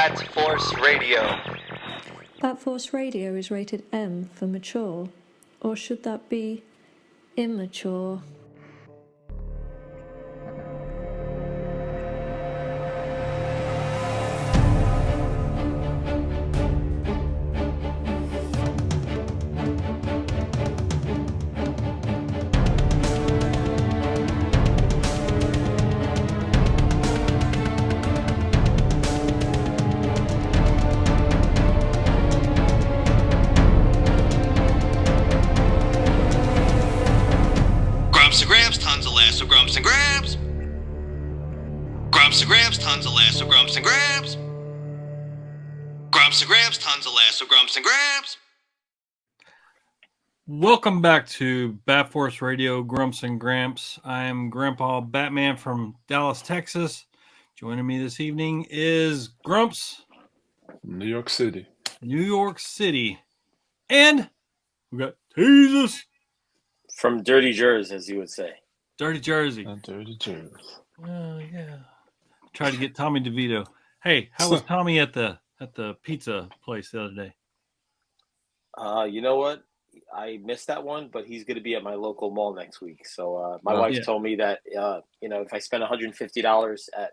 Bat Force Radio. Bat Force Radio is rated M for mature, or should that be immature? Grumps and Gramps, tons of laughs with Grumps and Gramps. Grumps and Gramps, tons of laughs with Grumps and Gramps. Grumps and Gramps, tons of laughs with Grumps and Gramps. Welcome back to Bat Force Radio, Grumps and Gramps. I am Grandpa Batman from Dallas, Texas. Joining me this evening is Grumps, New York City. New York City. And we got Jesus from Dirty Jersey, as you would say. Dirty Jersey. Dirty Jersey. Oh, yeah. Tried to get Tommy DeVito. Hey, how was Tommy at the pizza place the other day? You know what? I missed that one, but he's going to be at my local mall next week. So my wife told me that, if I spend $150 at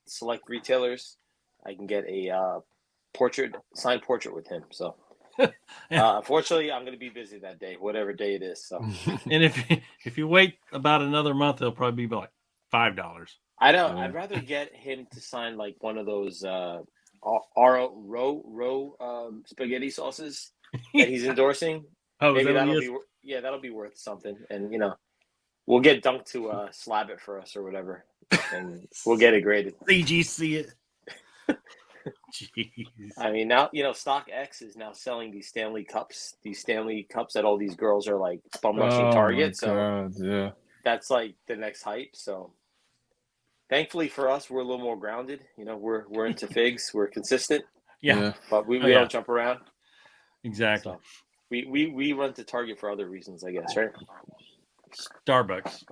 select retailers, I can get a signed portrait with him. So unfortunately, I'm going to be busy that day, whatever day it is. So, and if you wait about another month, it'll probably be like $5. I know. I'd rather get him to sign like one of those spaghetti sauces that he's endorsing. Maybe that'll be worth something. And we'll get Dunk to slab it for us or whatever, and we'll get it graded. CGC it. Jeez. I mean, now StockX is now selling these Stanley Cups that all these girls are like bum rushing Target. So that's like the next hype. So thankfully for us, we're a little more grounded. We're into figs. We're consistent. Yeah. But we don't jump around. Exactly. So we run to Target for other reasons, I guess, right? Starbucks.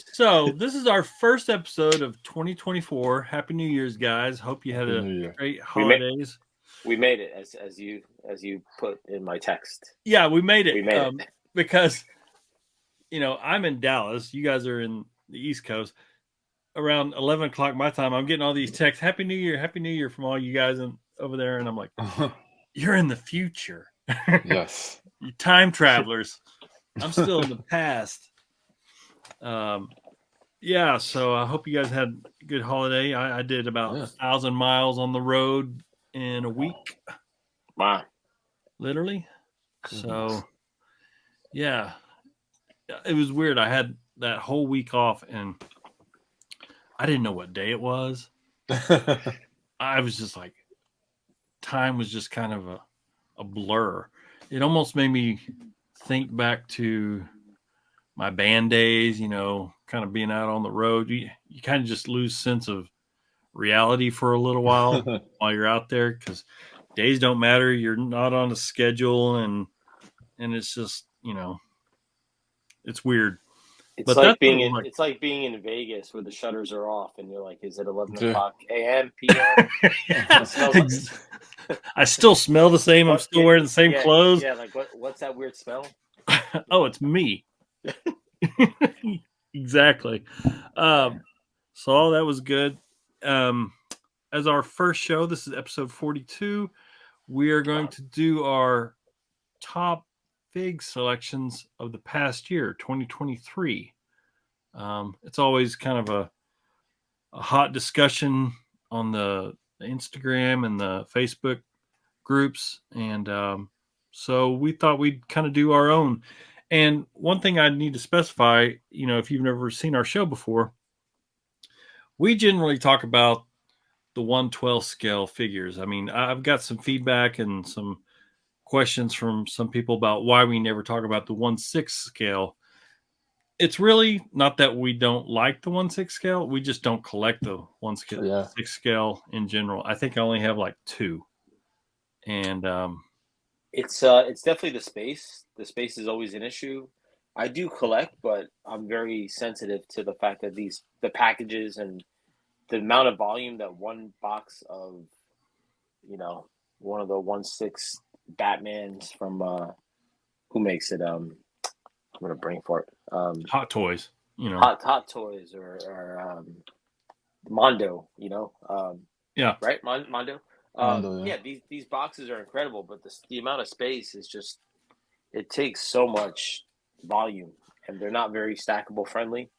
So this is our first episode of 2024. Happy New Year's, guys. Hope you had a great holidays. We made it, as you put in my text. Yeah, we made it. Because I'm in Dallas. You guys are in the East Coast. Around 11 o'clock my time, I'm getting all these texts. Happy New Year from all you guys over there. And I'm like, you're in the future. Yes. You time travelers. I'm still in the past. So I hope you guys had a good holiday. I did about 1,000 miles on the road in a week. Wow. Literally. So it was weird. I had that whole week off and I didn't know what day it was. I was just like, time was just kind of a blur. It almost made me think back to my band days, kind of being out on the road. You kind of just lose sense of reality for a little while while you're out there because days don't matter. You're not on a schedule and it's just, it's weird. It's like being in Vegas where the shutters are off and you're like, is it 11 o'clock a.m., p.m.? I still smell the same. I'm still wearing the same clothes. Yeah, like what's that weird smell? Oh, it's me. Exactly. So that was good. As our first show, this is episode 42. We are going to do our top fig selections of the past year, 2023. It's always kind of a hot discussion on the Instagram and the Facebook groups. And so we thought we'd kind of do our own. And one thing I need to specify, if you've never seen our show before, we generally talk about the 1/12 scale figures. I mean, I've got some feedback and some questions from some people about why we never talk about the 1/6 scale. It's really not that we don't like the 1/6 scale. We just don't collect the 1/6 scale in general. I think I only have like 2. And it's definitely the space. The space is always an issue. I do collect, but I'm very sensitive to the fact that the packages and the amount of volume that one box of, one of the 1/6 Batmans from who makes it? I'm gonna brain for it. Hot Toys, Hot Toys or Mondo, Yeah. right? Mondo. Mondo, yeah. These boxes are incredible, but the amount of space is just, it takes so much volume, and they're not very stackable friendly.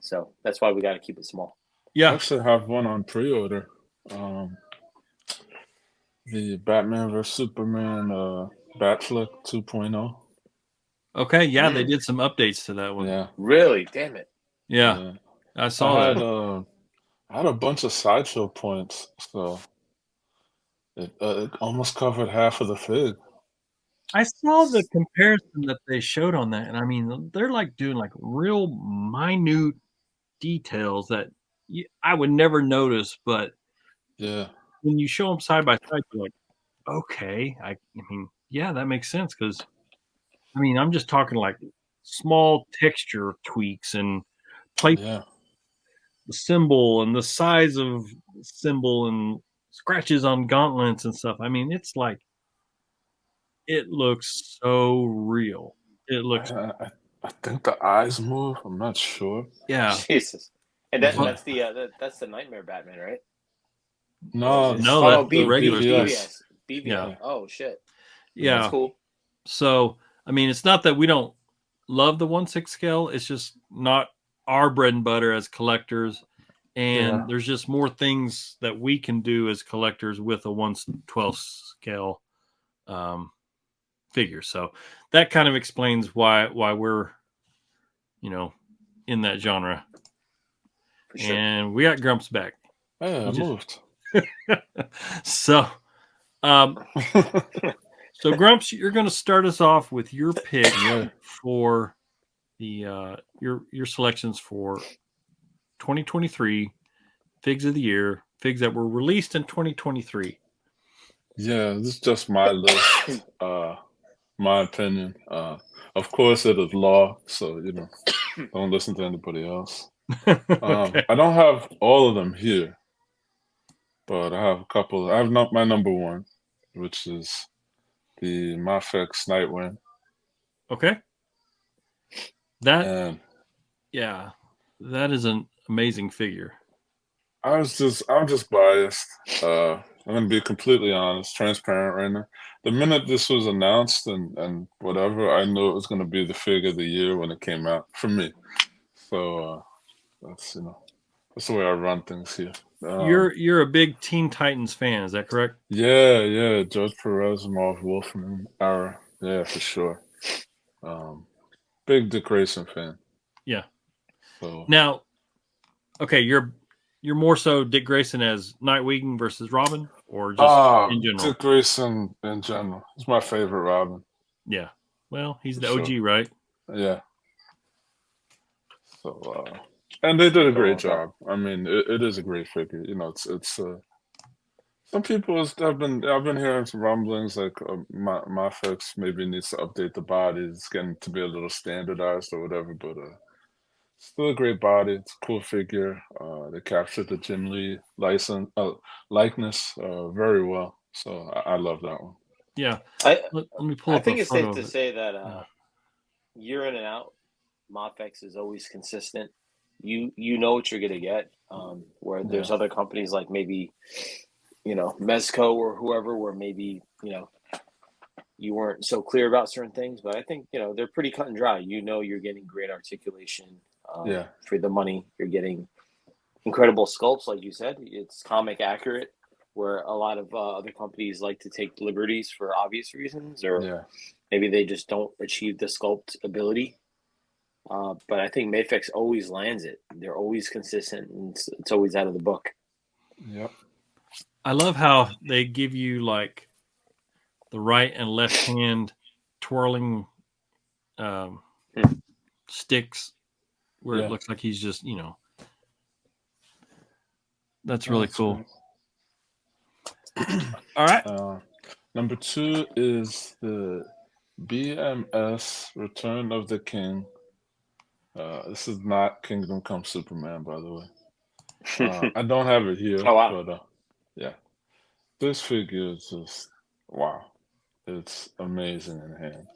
So that's why we got to keep it small. I Yeah. actually have one on pre-order. The Batman vs Superman Batflick 2.0. Okay. Yeah, they did some updates to that one. Yeah. Really? Damn it. Yeah. I saw that. I had a bunch of sideshow points, so it almost covered half of the fig. I saw the comparison that they showed on that, and I mean, they're like doing like real minute details that I would never notice, but Yeah. when you show them side by side, you're like, okay, I mean, yeah, that makes sense because I mean, I'm just talking like small texture tweaks and place Yeah. the symbol and the size of the symbol and scratches on gauntlets and stuff. I mean, it's like it looks so real. It looks I think the eyes move. I'm not sure. yeah. Jesus. And Yeah. that's the Nightmare Batman, right? No, No, Oh, that's the regular BVS. BVS. Yeah. Oh shit. Yeah. That's cool. So, I mean, it's not that we don't love the 1/6 scale. It's just not our bread and butter as collectors. And Yeah. there's just more things that we can do as collectors with a 1/12 scale figure. So that kind of explains why we're, in that genre. For sure. And we got Grumps back. Hey, I moved. So, so Grumps, you're going to start us off with your pick for the your selections for 2023 figs of the year, figs that were released in 2023. Yeah, this is just my list, my opinion. Of course, it is law, so don't listen to anybody else. Okay. I don't have all of them here, but I have a couple. I have my number one, which is the Mafex Nightwing. Okay. That And that is an amazing figure. I'm just biased. I'm gonna be completely honest, transparent right now. The minute this was announced and whatever, I knew it was gonna be the figure of the year when it came out for me. So that's the way I run things here. You're a big Teen Titans fan, is that correct? Yeah, George Perez, Marv Wolfman era. Yeah, for sure. Big Dick Grayson fan. Yeah. So Now, okay, you're more so Dick Grayson as Nightwing versus Robin, or just in general? Dick Grayson in general. He's my favorite Robin. Yeah. Well, he's For the OG, right? Yeah. So and they did a great job. I mean, it is a great figure. It's some people I've been hearing some rumblings like Mafex maybe needs to update the body. It's getting to be a little standardized or whatever, but still a great body. It's a cool figure. They captured the Jim Lee likeness very well. So I love that one. Yeah. Let me pull up. I think it's safe to say that year in and out, Mafex is always consistent. You know what you're gonna get. Where there's other companies like maybe Mezco or whoever, where maybe you weren't so clear about certain things, but I think they're pretty cut and dry. You're getting great articulation for the money. You're getting incredible sculpts, like you said. It's comic accurate, where a lot of other companies like to take liberties for obvious reasons, or maybe they just don't achieve the sculpt ability. But I think Mafex always lands it. They're always consistent, and it's always out of the book. Yep. I love how they give you like the right and left hand twirling sticks, where it looks like he's just that's really cool. All right. Number two is the BMS Return of the King. This is not Kingdom Come Superman, by the way. I don't have it here, Oh wow. but yeah, this figure is just wow. It's amazing in hand.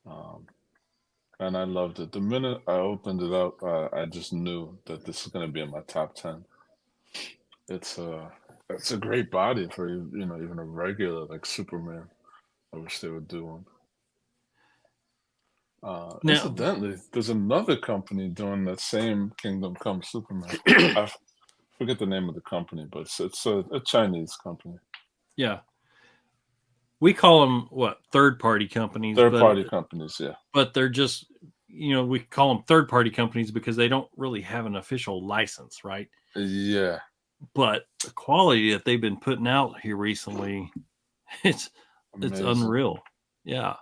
Um, and I loved it. The minute I opened it up, I just knew that this is going to be in my top 10. It's a great body for even a regular like Superman. I wish they would do one. Now, Incidentally, there's another company doing that same Kingdom Come Superman. I forget the name of the company, but it's a Chinese company. yeah, we call them what, third-party companies, Third-party companies, yeah. but they're just, we call them third-party companies because they don't really have an official license, right? Yeah. But the quality that they've been putting out here recently, it's Amazing. unreal. Yeah.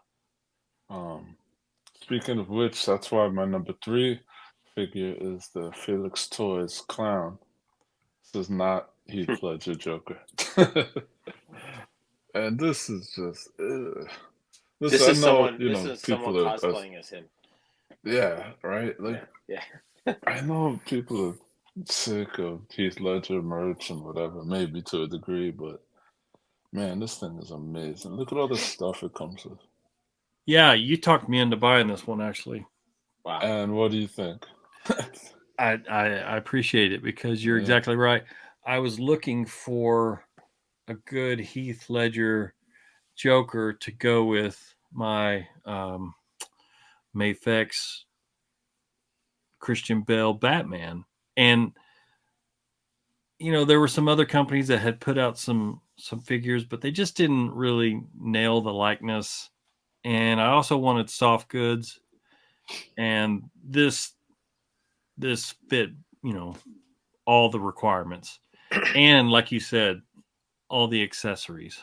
Speaking of which, that's why my number 3 figure is the Felix Toys Clown. This is not Heath Ledger Joker. And this is just This I is know, someone. This is someone people cosplaying as him. yeah, right. Like, Yeah. I know people are sick of Heath Ledger merch and whatever, maybe to a degree, but man, this thing is amazing. Look at all the stuff it comes with. Yeah, you talked me into buying this one, actually. Wow. And what do you think? I appreciate it because you're exactly right. I was looking for a good Heath Ledger Joker to go with my Mafex Christian Bale Batman. And there were some other companies that had put out some figures, but they just didn't really nail the likeness. And I also wanted soft goods, and this fit, all the requirements. And like you said, all the accessories.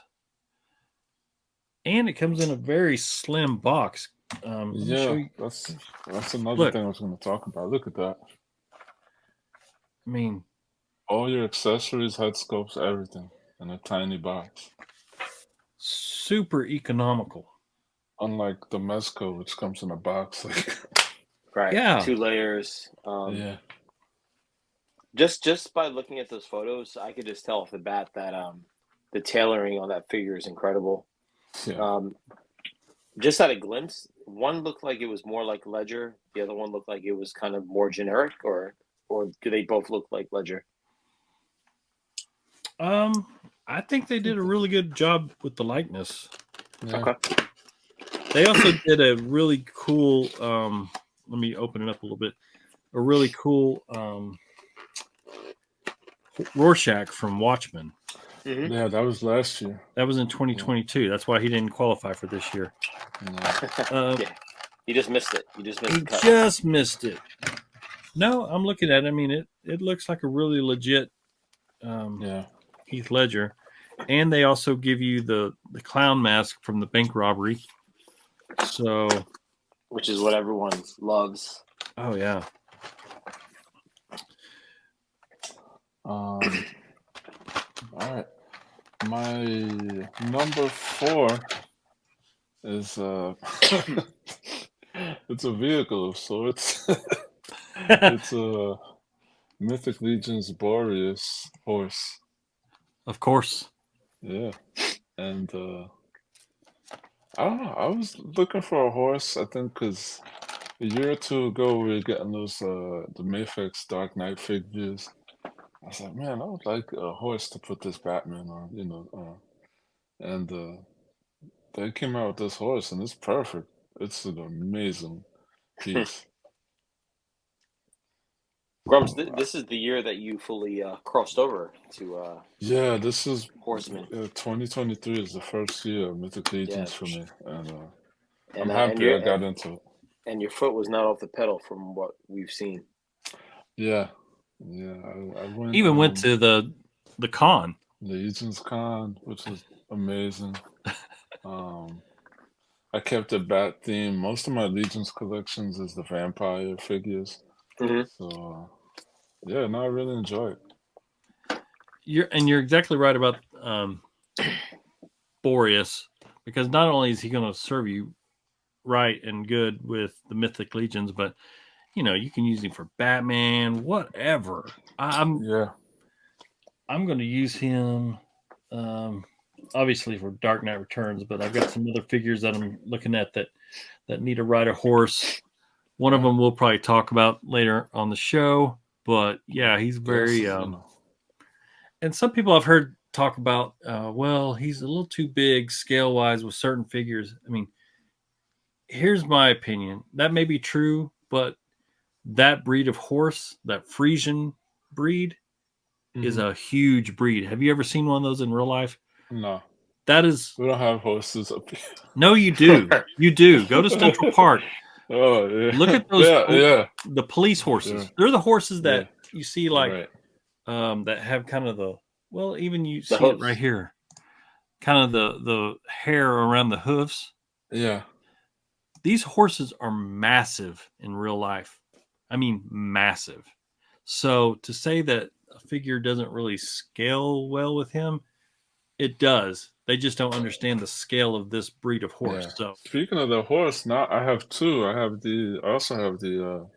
And it comes in a very slim box. Yeah, that's another thing I was going to talk about. Look at that. I mean, all your accessories, head sculpts, everything in a tiny box. Super economical. Unlike the Mezco, which comes in a box. Right. Yeah. 2 layers. Yeah. Just by looking at those photos, I could just tell off the bat that the tailoring on that figure is incredible. Yeah. Just at a glimpse, one looked like it was more like Ledger. The other one looked like it was kind of more generic, or do they both look like Ledger? I think they did a really good job with the likeness. Yeah. Okay. They also did a really cool. Let me open it up a little bit. A really cool Rorschach from Watchmen. Mm-hmm. Yeah, that was last year. That was in 2022. Yeah. That's why he didn't qualify for this year. Yeah. You just missed it. You just missed the cut. Just missed it. No, I'm looking at it. I mean, it looks like a really legit Heath Ledger. And they also give you the clown mask from the bank robbery. So, which is what everyone loves. Oh yeah. All right. My number 4 is it's a vehicle of sorts. It's a Mythic Legion's Boreas horse. Of course. Yeah. And I don't know. I was looking for a horse, I think, because a year or 2 ago we were getting those the Mafex Dark Knight figures. I was like, man, I would like a horse to put this Batman on, and they came out with this horse, and it's perfect. It's an amazing piece. Grumps, this is the year that you fully crossed over to. Yeah, this is Horseman. 2023 is the first year of Mythic Legions for me, and I'm happy I got into it. And your foot was not off the pedal from what we've seen. Yeah, I went. Even went to the con, Legions Con, which was amazing. I kept a bat theme. Most of my Legions collections is the vampire figures. Mm-hmm. So, yeah, no, I really enjoy it. You're exactly right about Boreas. because not only is he going to serve you right and good with the Mythic Legions, but you can use him for Batman, whatever. I'm going to use him, obviously for Dark Knight Returns, but I've got some other figures that I'm looking at that need to ride a horse. One of them we'll probably talk about later on the show, but yeah, he's very. And some people I've heard talk about, well, he's a little too big scale wise with certain figures. I mean, here's my opinion. That may be true, but that breed of horse, that Frisian breed, is a huge breed. Have you ever seen one of those in real life? No. That is. We don't have horses up here. No, you do. You do. Go to Central Park. Oh, yeah. Look at those. The police horses. Yeah. They're the horses that you see, like, right. That have kind of the. Well, even you The see it right here. Kind of the hair around the hoofs. Yeah. These horses are massive in real life. I mean, massive. So to say that a figure doesn't really scale well with him, it does. They just don't understand the scale of this breed of horse. Yeah. So speaking of the horse, now I have two. I also have the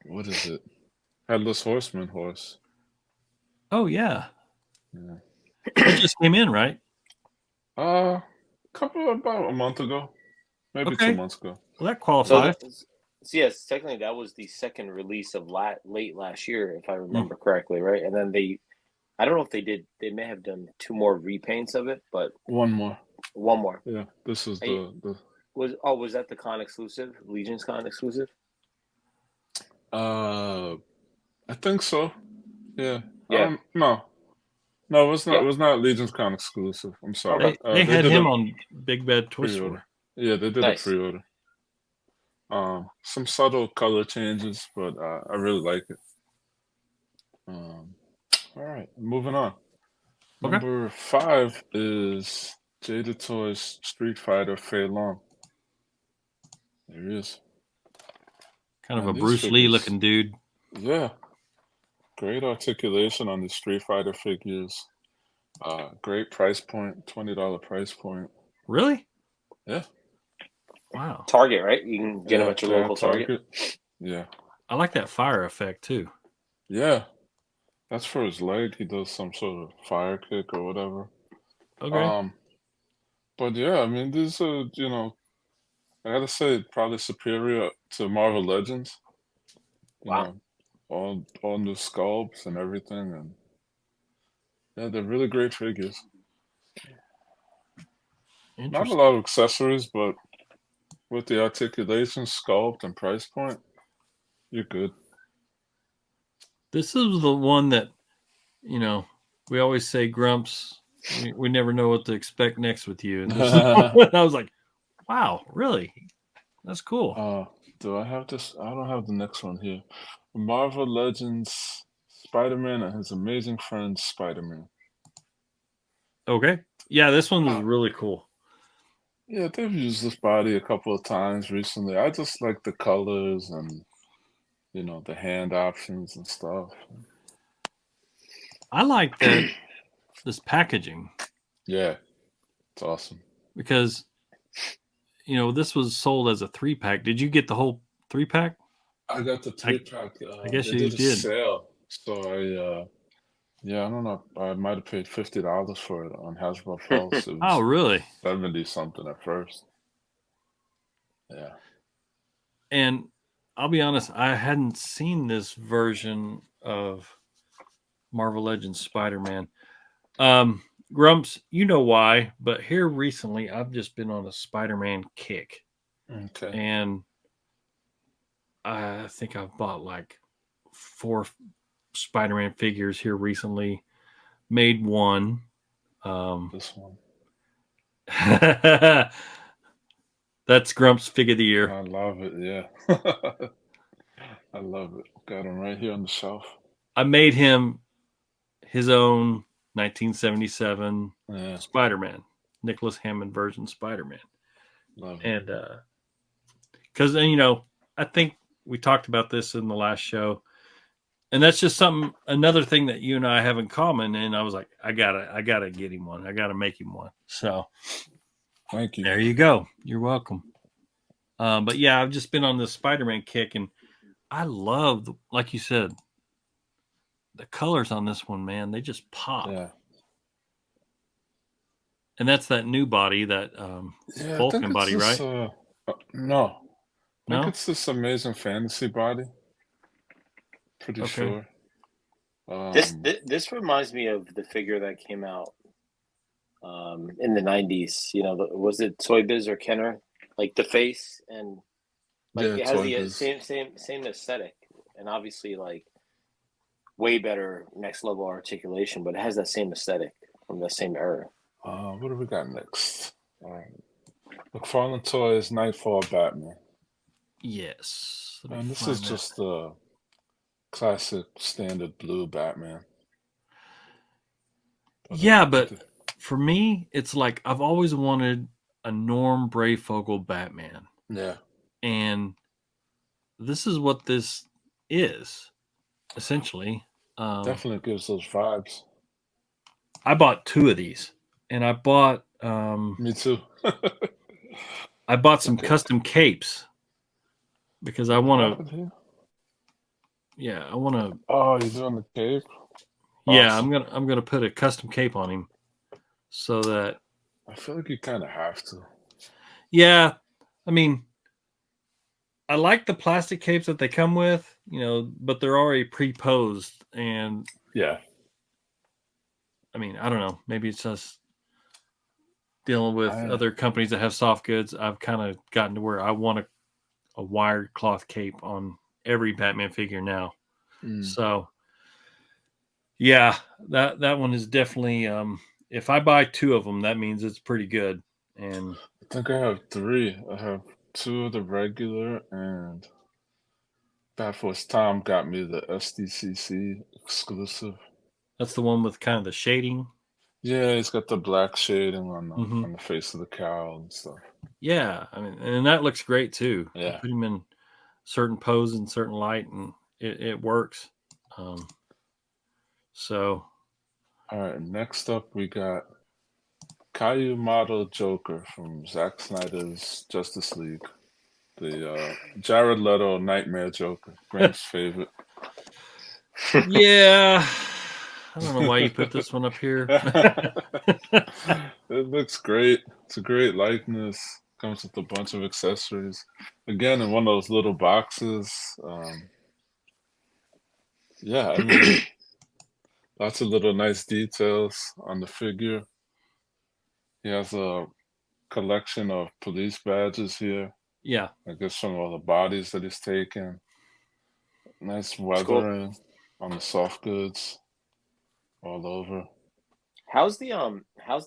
what is it? Headless Horseman horse. Oh yeah. It just came in, right? About a month ago. Maybe 2 months ago. Well, that qualifies. So yes, technically that was the second release of late last year, if I remember correctly, right? And then I don't know if they may have done 2 more repaints of it, but one more. Yeah, this is was that the con exclusive, Legion's con exclusive? I think so. Yeah. Yeah. No, it was not. Yeah. It was not Legion's con exclusive. I'm sorry. They had him on Big Bad Toy Store. Yeah, they did a pre-order. Some subtle color changes, but I really like it. All right, moving on. Okay. Number 5 is Jaded Toys Street Fighter Fei Long. There he is. Kind of a Bruce Lee looking dude. Yeah. Great articulation on the Street Fighter figures. Great price point, $20 price point. Really? Yeah. Wow. Target, right? You can get them at your local Target. Yeah. I like that fire effect too. Yeah. That's for his leg. He does some sort of fire kick or whatever. Okay. But yeah, I mean, these are, I gotta say, probably superior to Marvel Legends. Wow. All new sculpts and everything, and yeah, they're really great figures. Not a lot of accessories, but with the articulation, sculpt, and price point, you're good. This is the one that, we always say, Grumps, we never know what to expect next with you. And this is one I was like, wow, really? That's cool. Do I have this? I don't have the next one here. Marvel Legends Spider-Man and his amazing friend Spider-Man. Okay. Yeah, this one was really cool. Yeah, they've used this body a couple of times recently. I just like the colors and, the hand options and stuff. I like this packaging. Yeah, it's awesome. Because, this was sold as a 3-pack. Did you get the whole 3-pack? I got the 3-pack. I guess you did. A sale, so I don't know. I might have paid $50 for it on Hasbro Pulse. Oh, really? 70 something at first. Yeah. And I'll be honest, I hadn't seen this version of Marvel Legends Spider-Man. Grumps, you know why, but here recently I've just been on a Spider-Man kick. Okay. And I think I've bought like 4 Spider-Man figures here recently. Made one. This one. That's Grumps Fig of the Year. I love it. Yeah. I love it. Got him right here on the shelf. I made him his own 1977 Spider-Man, Nicholas Hammond version Spider-Man. Love it. And because I think we talked about this in the last show, And that's just another thing that you and I have in common. And I was like, I gotta get him one. I gotta make him one. So Thank you. there you go. You're welcome. But yeah, I've just been on this Spider-Man kick, and I love, like you said, the colors on this one, man. They just pop. Yeah. And that's that new body, that Yeah, Vulcan body, this, right? no. I think No? it's this Amazing Fantasy body. Pretty Okay. sure. This reminds me of the figure that came out in the 90s. You know, was it Toy Biz or Kenner? Like the face, and like Yeah, it has Toy the Biz. same aesthetic, and obviously like way better next level articulation, but it has that same aesthetic from the same era. What do we got next? McFarlane Toys Nightfall Batman. Yes. And this is just the classic standard blue Batman. Yeah, but for me, it's like I've always wanted a Norm Brayfogle Batman. Yeah. And this is what this is, essentially. Definitely gives those vibes. I bought 2 of these, and I bought Me too. I bought some custom capes because I want to. Yeah, I want to. Oh, you're doing the cape? Yeah, Awesome. I'm gonna put a custom cape on him, so that. I feel like you kind of have to. Yeah, I mean, I like the plastic capes that they come with, you know, but they're already pre-posed, and yeah. I mean, I don't know. Maybe it's just dealing with other companies that have soft goods. I've kind of gotten to where I want a wired cloth cape on every Batman figure now. So, yeah, that one is definitely. If I buy 2 of them, that means it's pretty good. And I think I have 3. I have 2 of the regular, and Batforce Tom got me the SDCC exclusive. That's the one with kind of the shading. Yeah, he's got the black shading on the face of the cowl and stuff. Yeah, I mean, and that looks great too. Yeah, you put him in certain pose and certain light, and it works. So, all right. Next up, we got Caillou model Joker from Zack Snyder's Justice League. The Jared Leto Nightmare Joker, Gramps' favorite. Yeah, I don't know why you put this one up here. It looks great. It's a great likeness. Comes with a bunch of accessories. Again, in one of those little boxes. Yeah, I mean, lots of little nice details on the figure. He has a collection of police badges here. Yeah. I guess from all the bodies that he's taken. Nice weathering on the soft goods all over. How's the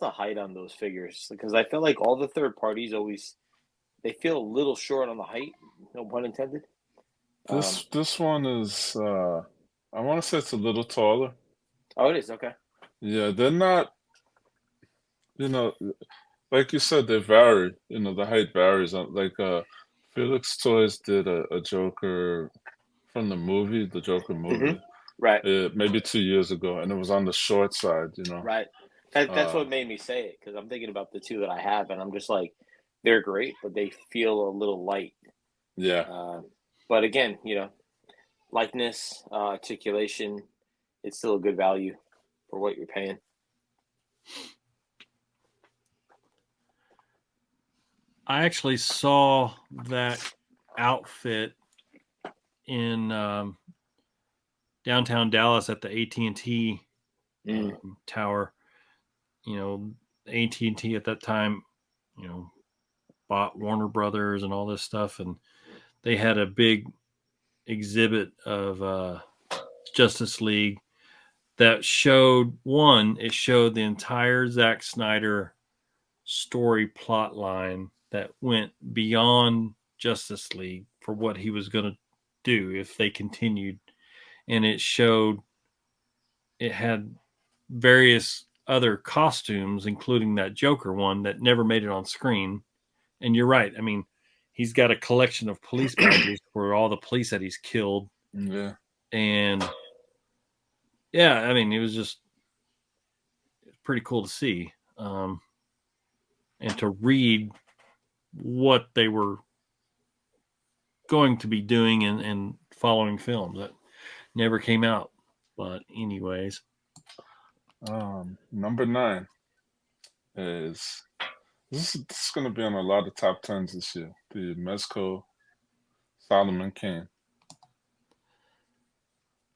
height on those figures? Because I feel like all the third parties always they feel a little short on the height. No pun intended. This one is I want to say it's a little taller. Oh, it is, okay. Yeah, they're not, you know, like you said, they vary. You know, the height varies. Like Felix Toys did a Joker from the movie, the Joker movie. Right. Maybe 2 years ago, and it was on the short side, you know. Right. That's what made me say it, because I'm thinking about the 2 that I have, and I'm just like, they're great, but they feel a little light. Yeah. But again, you know, likeness, articulation, it's still a good value for what you're paying. I actually saw that outfit in downtown Dallas at the AT&T tower. You know, AT&T at that time, you know, bought Warner Brothers and all this stuff, and they had a big exhibit of Justice League that showed it showed the entire Zack Snyder story plot line that went beyond Justice League for what he was going to do if they continued. And it had various other costumes, including that Joker one that never made it on screen. And you're right. I mean, he's got a collection of police badges for all the police that he's killed. Yeah. And yeah, I mean, it was pretty cool to see, and to read what they were going to be doing and following films that never came out. But anyways, Number 9 is this is going to be on a lot of top tens this year. The Mezco Solomon Kane.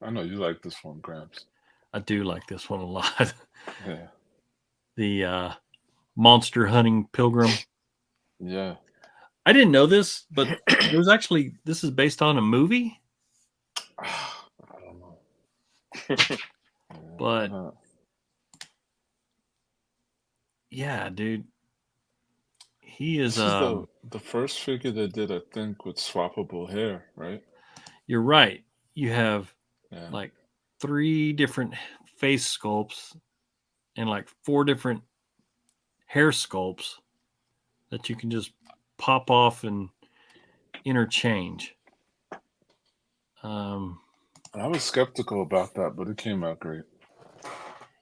I know you like this one, Gramps. I do like this one a lot. Yeah. The monster hunting pilgrim. Yeah. I didn't know this, but there's actually this is based on a movie. I don't know. But yeah, dude, he is. This is the first figure they did, I think, with swappable hair, right? You're right. You have Yeah. like 3 different face sculpts and like 4 different hair sculpts that you can just pop off and interchange. I was skeptical about that, but it came out great.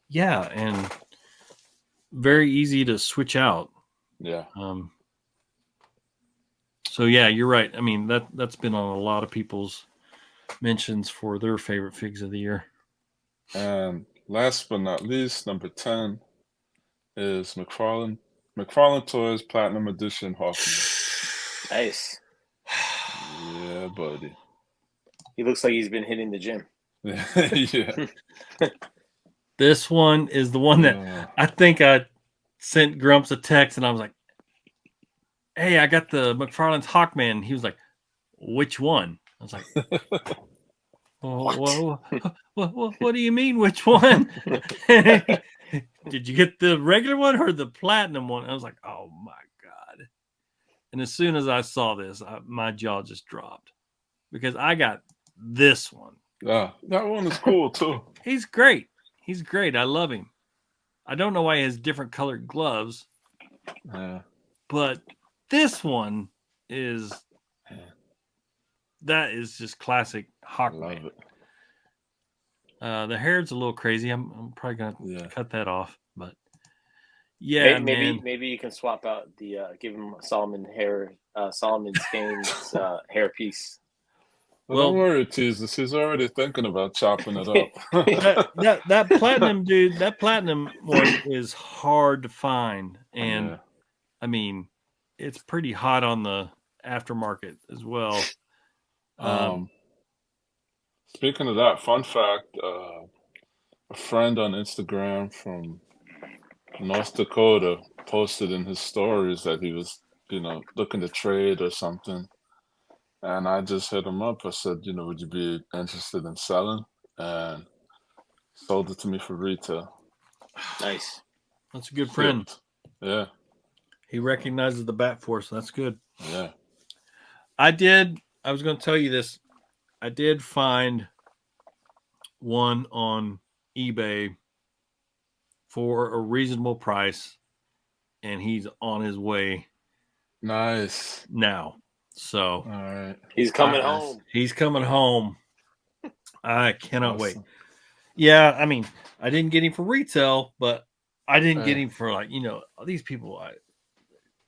Yeah, and very easy to switch out. Yeah. So yeah, you're right. I mean, that's been on a lot of people's mentions for their favorite figs of the year. And last but not least, number 10 is McFarlane Toys Platinum Edition Hawkman. Nice. Yeah, buddy. He looks like he's been hitting the gym. Yeah. This one is the one that I think I sent Grumps a text, and I was like, "Hey, I got the McFarlane's Hawkman." He was like, "Which one?" I was like, what do you mean, which one? Did you get the regular one or the platinum one? I was like, oh my God. And as soon as I saw this, my jaw just dropped because I got this one. Yeah, that one is cool too. He's great. He's great. I love him. I don't know why he has different colored gloves. Yeah. But this one is, that is just classic Hawkman. Love it. The hair's a little crazy. I'm probably gonna cut that off, but maybe you can swap out the give him Solomon Kane's hair piece. Well, don't worry, Jesus. He's already thinking about chopping it up. that platinum dude, that platinum one is hard to find, and I mean, it's pretty hot on the aftermarket as well. Speaking of that, fun fact: a friend on Instagram from North Dakota posted in his stories that he was, looking to trade or something. And I just hit him up. I said, would you be interested in selling? And sold it to me for retail. Nice. That's a good friend. Yeah. He recognizes the Bat Force. That's good. Yeah. I was going to tell you this. I did find one on eBay for a reasonable price, and he's on his way. Nice. Now. So, all right. He's coming home. He's coming home. I cannot wait. Yeah, I mean, I didn't get him for retail, but I didn't get him for these people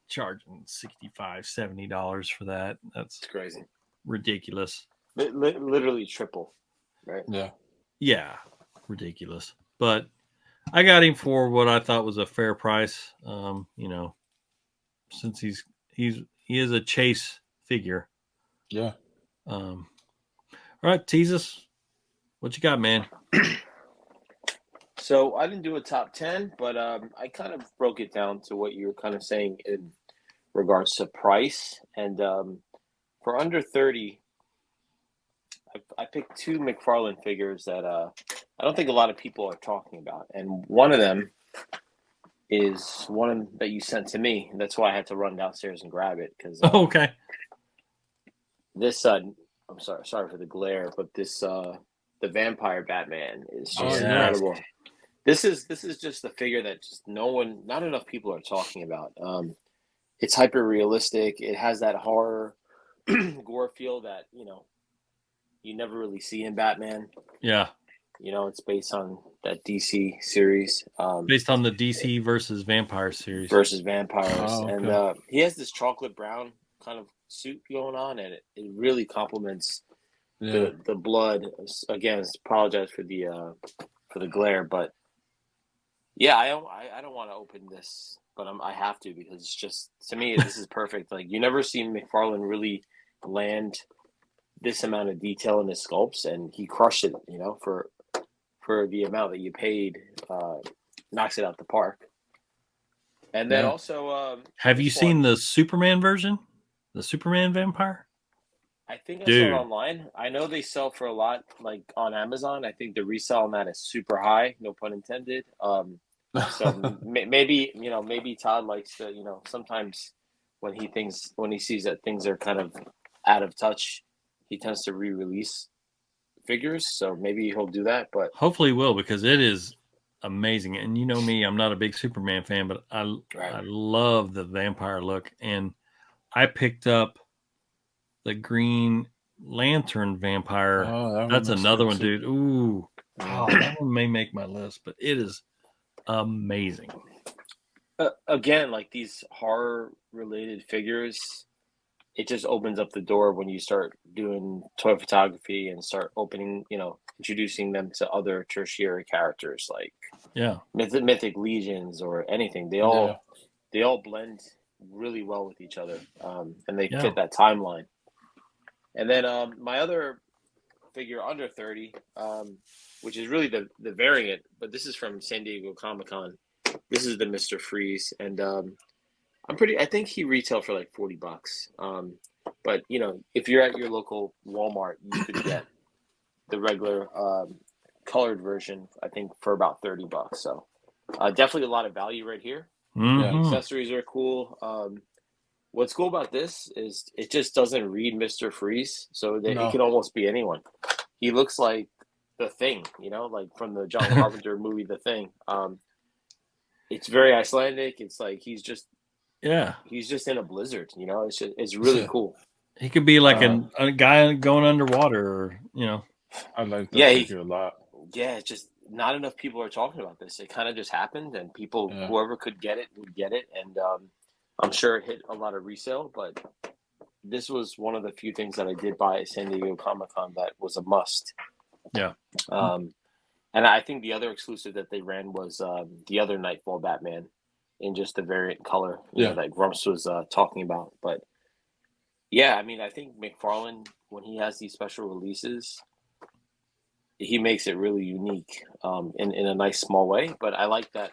charging $65, $70 for that. That's crazy. Ridiculous. Literally triple, right? Yeah. Yeah, ridiculous. But I got him for what I thought was a fair price. Since he is a chase figure. Yeah. All right, Jesus, what you got, man? So I didn't do a top 10, but I kind of broke it down to what you were kind of saying in regards to price. And for under 30, I picked 2 McFarlane figures that I don't think a lot of people are talking about. And one of them is one that you sent to me. And that's why I had to run downstairs and grab it. Because okay. This, I'm sorry for the glare, but this, the Vampire Batman is just incredible. This is just a figure that just not enough people are talking about. It's hyper realistic. It has that horror gore feel that you never really see in Batman. Yeah. It's based on that DC series. Based on the DC versus Vampire series. Versus vampires. Oh, okay. And he has this chocolate brown kind of suit going on, and it really complements the blood. Again, apologize for the glare, but yeah, I don't want to open this, but I have to, because it's just, to me, this is perfect. Like, you never see McFarlane really land this amount of detail in his sculpts, and he crushed it. For the amount that you paid, knocks it out the park. And then also, have you seen the Superman version, the Superman vampire? I think I saw it online. I know they sell for a lot, like on Amazon. I think the resale on that is super high, no pun intended. So maybe Todd likes to, sometimes when he sees that things are kind of out of touch, he tends to re-release figures. So maybe he'll do that, but hopefully he will, because it is amazing. And you know me, I'm not a big Superman fan, but I love the vampire look. And I picked up the Green Lantern vampire. That's another one, dude. Ooh, that one may make my list, but it is amazing. Again, like these horror related figures, it just opens up the door when you start doing toy photography and start opening, introducing them to other tertiary characters like mythic legions or anything. They all blend really well with each other, and they fit that timeline. And then my other figure under 30, which is really the variant, but this is from San Diego Comic-Con. This is the Mr. Freeze, and I think he retailed for like $40. But if you're at your local Walmart, you could get the regular colored version, I think, for about $30. So definitely a lot of value right here. Mm-hmm. The accessories are cool. What's cool about this is it just doesn't read Mr. Freeze, so it can almost be anyone. He looks like the Thing, like from the John Carpenter movie, The Thing. It's very Icelandic. It's like he's just in a blizzard. It's really cool. He could be like a guy going underwater, or I like that figure a lot. Yeah, it's just not enough people are talking about this. It kind of just happened, and people, whoever could get it, would get it, and I'm sure it hit a lot of resale. But this was one of the few things that I did buy at San Diego Comic-Con that was a must. Yeah. And I think the other exclusive that they ran was the other Nightfall Batman in just the variant color, that Grumps was talking about. But yeah, I mean, I think McFarlane, when he has these special releases, he makes it really unique in a nice small way. But I like that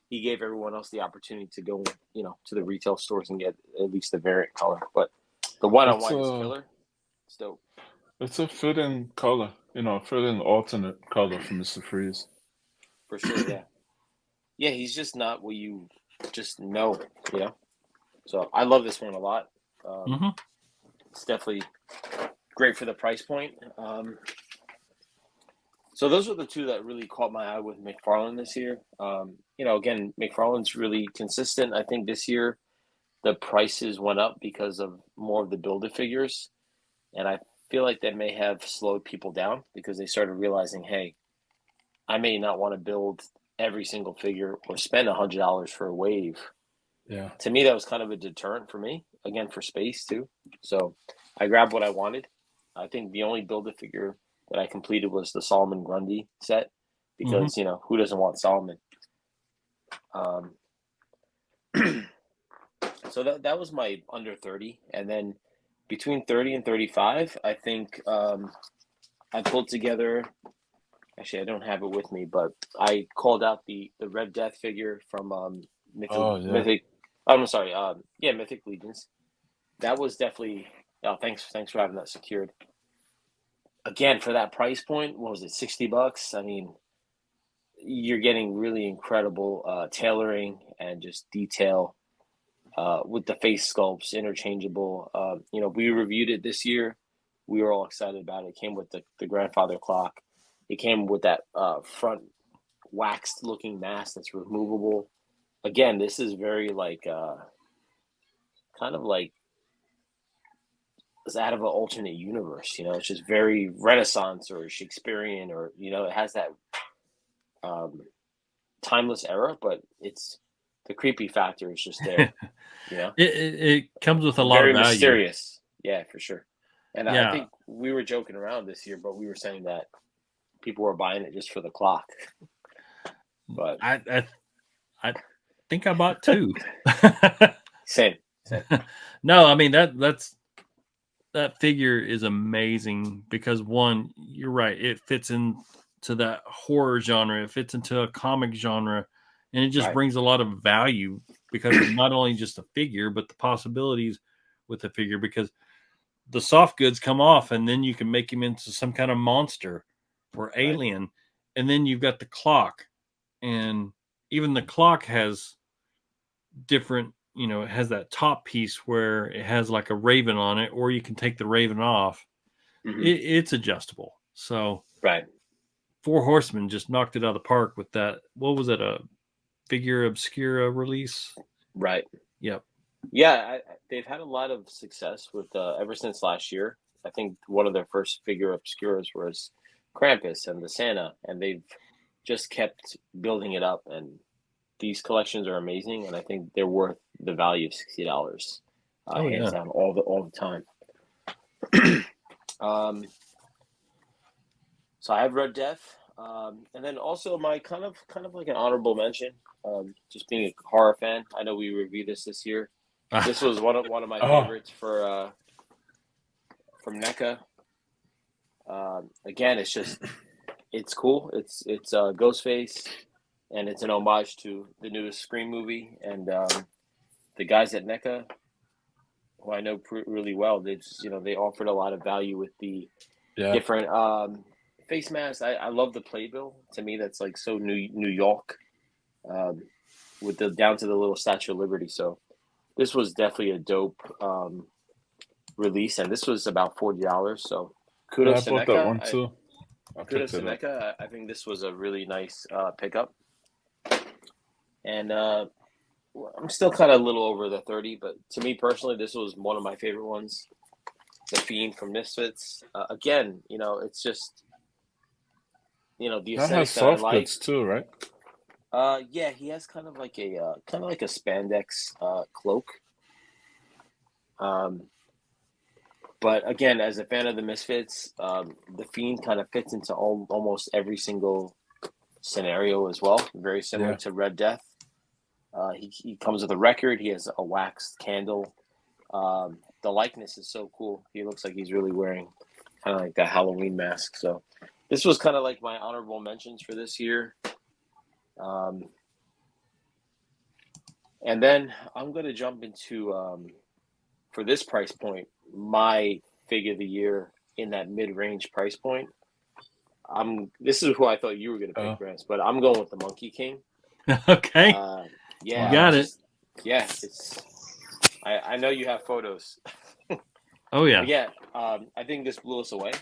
he gave everyone else the opportunity to go, to the retail stores and get at least the variant color. But the white on white is killer. It's dope. It's a fitting color, fitting alternate color for Mr. Freeze. For sure, yeah. Yeah, he's just not what you just know, So I love this one a lot. It's definitely great for the price point. So those were the two that really caught my eye with McFarlane this year. Again, McFarlane's really consistent. I think this year the prices went up because of more of the Build-A figures. And I feel like that may have slowed people down because they started realizing, hey, I may not want to build every single figure or spend $100 for a wave. Yeah. To me, that was kind of a deterrent for me, again, for space too. So I grabbed what I wanted. I think the only Build-A figure that I completed was the Solomon Grundy set because, who doesn't want Solomon? So that was my under 30. And then between 30 and 35, I think I pulled together, actually, I don't have it with me, but I called out the Red Death figure from Mythic Legions. That was definitely, thanks for having that secured. Again, for that price point, what was it, $60? I mean, you're getting really incredible tailoring and just detail with the face sculpts, interchangeable. We reviewed it this year. We were all excited about it. It came with the grandfather clock. It came with that front waxed looking mask that's removable. Again, this is very like kind of like out of an alternate universe. You know, it's just very Renaissance or Shakespearean, or you know, it has that timeless era, but it's the creepy factor is just there. You know, it comes with a lot very of value. mysterious. Yeah, for sure. And I Yeah. think we were joking around this year, but we were saying that people were buying it just for the clock. But I think I bought 2. Same. No, I mean that figure is amazing because one, you're right, it fits into that horror genre, it fits into a comic genre, and it just Right. brings a lot of value because of not only just the figure, but the possibilities with the figure, because the soft goods come off and then you can make him into some kind of monster or alien. And then you've got the clock, and even the clock has different, it has that top piece where it has like a raven on it, or you can take the raven off. Mm-hmm. It's adjustable. So Right. Four Horsemen just knocked it out of the park with that. What was it? A figure obscura release? Right. Yep. Yeah, they've had a lot of success with ever since last year. I think one of their first figure obscuras was Krampus and the Santa, and they've just kept building it up. And these collections are amazing, and I think they're worth the value of $60, hands down, all the time. So I have Red Death, and then also my kind of like an honorable mention. Just being a horror fan, I know we reviewed this year. This was one of my favorites from NECA. Again, it's cool. It's Ghostface, and it's an homage to the newest Scream movie. And the guys at NECA, who I know really well, they offered a lot of value with the different face masks. I love the playbill. To me, that's like so New York, with the down to the little Statue of Liberty. So this was definitely a dope release, and this was about $40. So kudos to NECA. That one too. Kudos to NECA. I think this was a really nice pickup, and I'm still kind of a little over the 30, but to me personally, this was one of my favorite ones. The Fiend from Misfits. Again, it's just the aesthetic that I like. That has soft goods too, right? Yeah, he has kind of like a spandex cloak. But again, as a fan of the Misfits, the Fiend kind of fits into almost every single scenario as well. Very similar to Red Death. He comes with a record. He has a waxed candle. The likeness is so cool. He looks like he's really wearing kind of like that Halloween mask. So this was kind of like my honorable mentions for this year. And then I'm going to jump into, for this price point, my figure of the year in that mid-range price point. This is who I thought you were going to pick, Gramps, but I'm going with the Monkey King. Okay. Yeah. You got it. Yeah. I know you have photos. Oh, yeah. But yeah. I think this blew us away.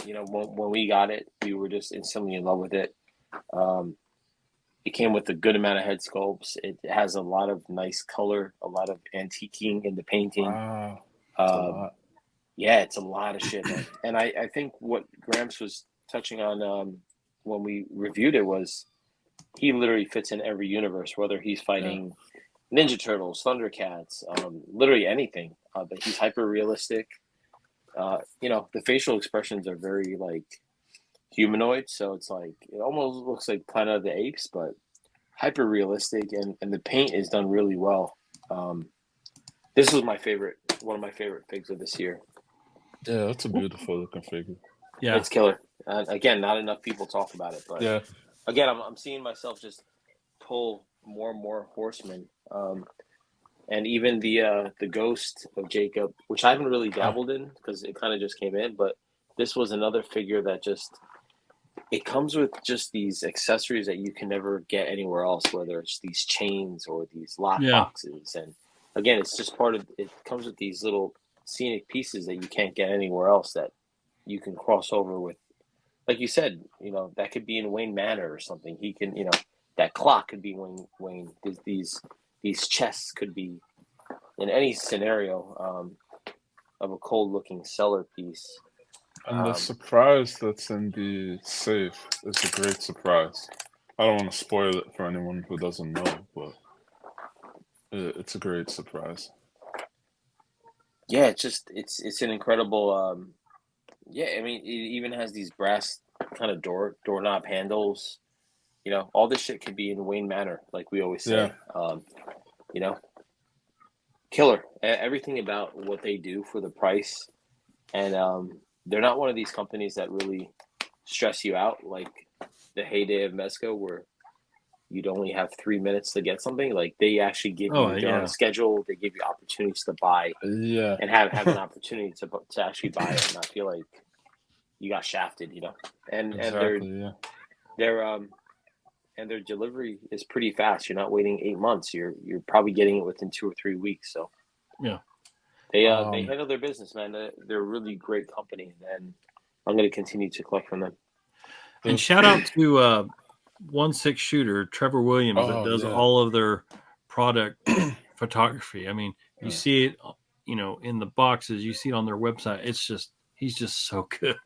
When we got it, we were just instantly in love with it. It came with a good amount of head sculpts. It has a lot of nice color, a lot of antiquing in the painting. Wow. Yeah, it's a lot of shit, man. And I think what Gramps was touching on when we reviewed it was he literally fits in every universe, whether he's fighting Ninja Turtles, Thundercats, literally anything. But he's hyper realistic. The facial expressions are very like humanoid, so it's like it almost looks like Planet of the Apes, but hyper realistic, and the paint is done really well. This was one of my favorite figs of this year. Yeah, that's a beautiful looking figure. Yeah, it's killer. Again, not enough people talk about it, but again, I'm seeing myself just pull more and more horsemen, and even the ghost of Jacob, which I haven't really dabbled in because it kind of just came in, but this was another figure that it comes with just these accessories that you can never get anywhere else, whether it's these chains or these lock boxes. And again, it's just it comes with these little scenic pieces that you can't get anywhere else that you can cross over with. Like you said, that could be in Wayne Manor or something. He can, that clock could be Wayne. These chests could be in any scenario. of a cold looking seller piece. And the surprise that's in the safe is a great surprise. I don't want to spoil it for anyone who doesn't know, but it's a great surprise. Yeah, it's an incredible. Yeah, I mean, it even has these brass kind of doorknob handles. You know, all this shit could be in Wayne Manor, like we always say. Yeah. You know, killer. Everything about what they do for the price, and they're not one of these companies that really stress you out like the heyday of Mezco, where you'd only have 3 minutes to get something. Like they actually give you they're on a schedule. They give you opportunities to buy, Yeah, and have an opportunity to actually buy it and not feel like you got shafted. You know, and their delivery is pretty fast. You're not waiting 8 months. You're probably getting it within 2 or 3 weeks. So yeah, they handle their business, man. They're a really great company, and I'm going to continue to collect from them. And shout out to 1/6 Shooter Trevor Williams that does all of their product photography. I mean, you see it, you know, in the boxes. You see it on their website. It's just he's just so good.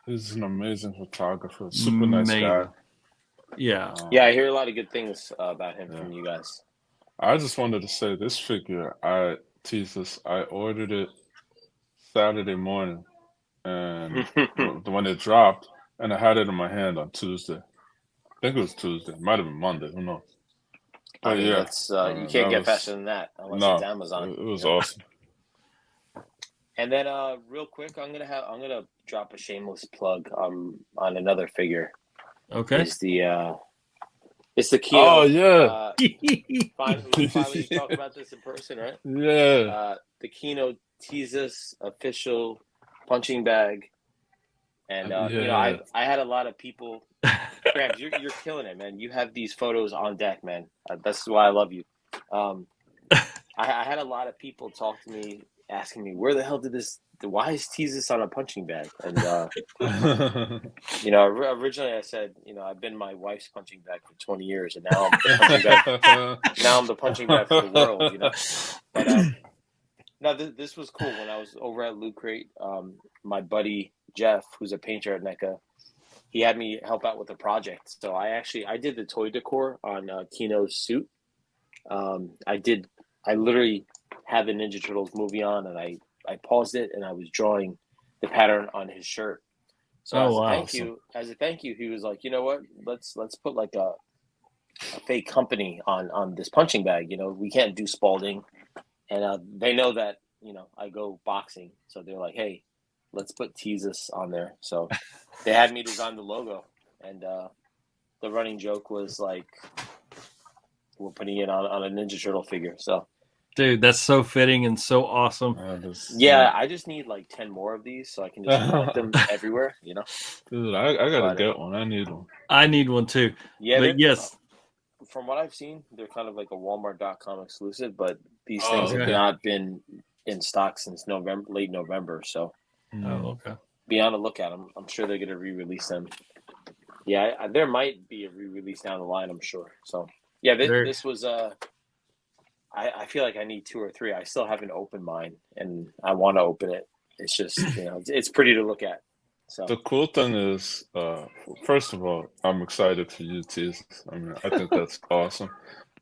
He's an amazing photographer. Super nice guy. Yeah. Yeah, I hear a lot of good things about him from you guys. I just wanted to say this figure, I ordered it Saturday morning, and when it dropped, and I had it in my hand on Tuesday. I think it was Tuesday. It might have been Monday. Who knows? But I mean, that's you can't get faster than that unless it's Amazon. It was awesome. And then, real quick, I'm gonna drop a shameless plug on another figure. Okay. It's the Kino. Oh yeah. We finally talk about this in person, right? Yeah. The Kino Teasus official punching bag, and you know, I had a lot of people. Gramps, you're killing it, man. You have these photos on deck, man. That's why I love you. I had a lot of people talk to me asking me, where the hell why is Teasus on a punching bag? And you know, originally I said, you know, I've been my wife's punching bag for 20 years, and now I'm the punching bag. Now I'm the punching bag for the world, you know. But no, this was cool. When I was over at Loot Crate, my buddy Jeff, who's a painter at NECA, he had me help out with a project. So I did the toy decor on Kino's suit. I literally had the Ninja Turtles movie on, and I paused it, and I was drawing the pattern on his shirt. So as a thank you, he was like, you know what? Let's put like a fake company on this punching bag. You know, we can't do Spalding, and they know that, you know, I go boxing, so they're like, hey, let's put Teasus on there. So they had me design the logo, and the running joke was like, we're putting it on a Ninja Turtle figure. So, dude, that's so fitting and so awesome. Yeah, I just need like 10 more of these so I can just collect them everywhere, you know. Dude, I gotta get one. I need one. I need one too. Yeah, but yes. From what I've seen, they're kind of like a Walmart.com exclusive, but these things have not been in stock since late November. So, be on the lookout. I'm sure they're gonna re-release them. Yeah, there might be a re-release down the line, I'm sure. So, yeah, this was I feel like I need 2 or 3. I still haven't opened mine, and I want to open it. It's just, you know, it's pretty to look at. So the cool thing is, first of all, I'm excited for you, Teasus. I mean, I think that's awesome.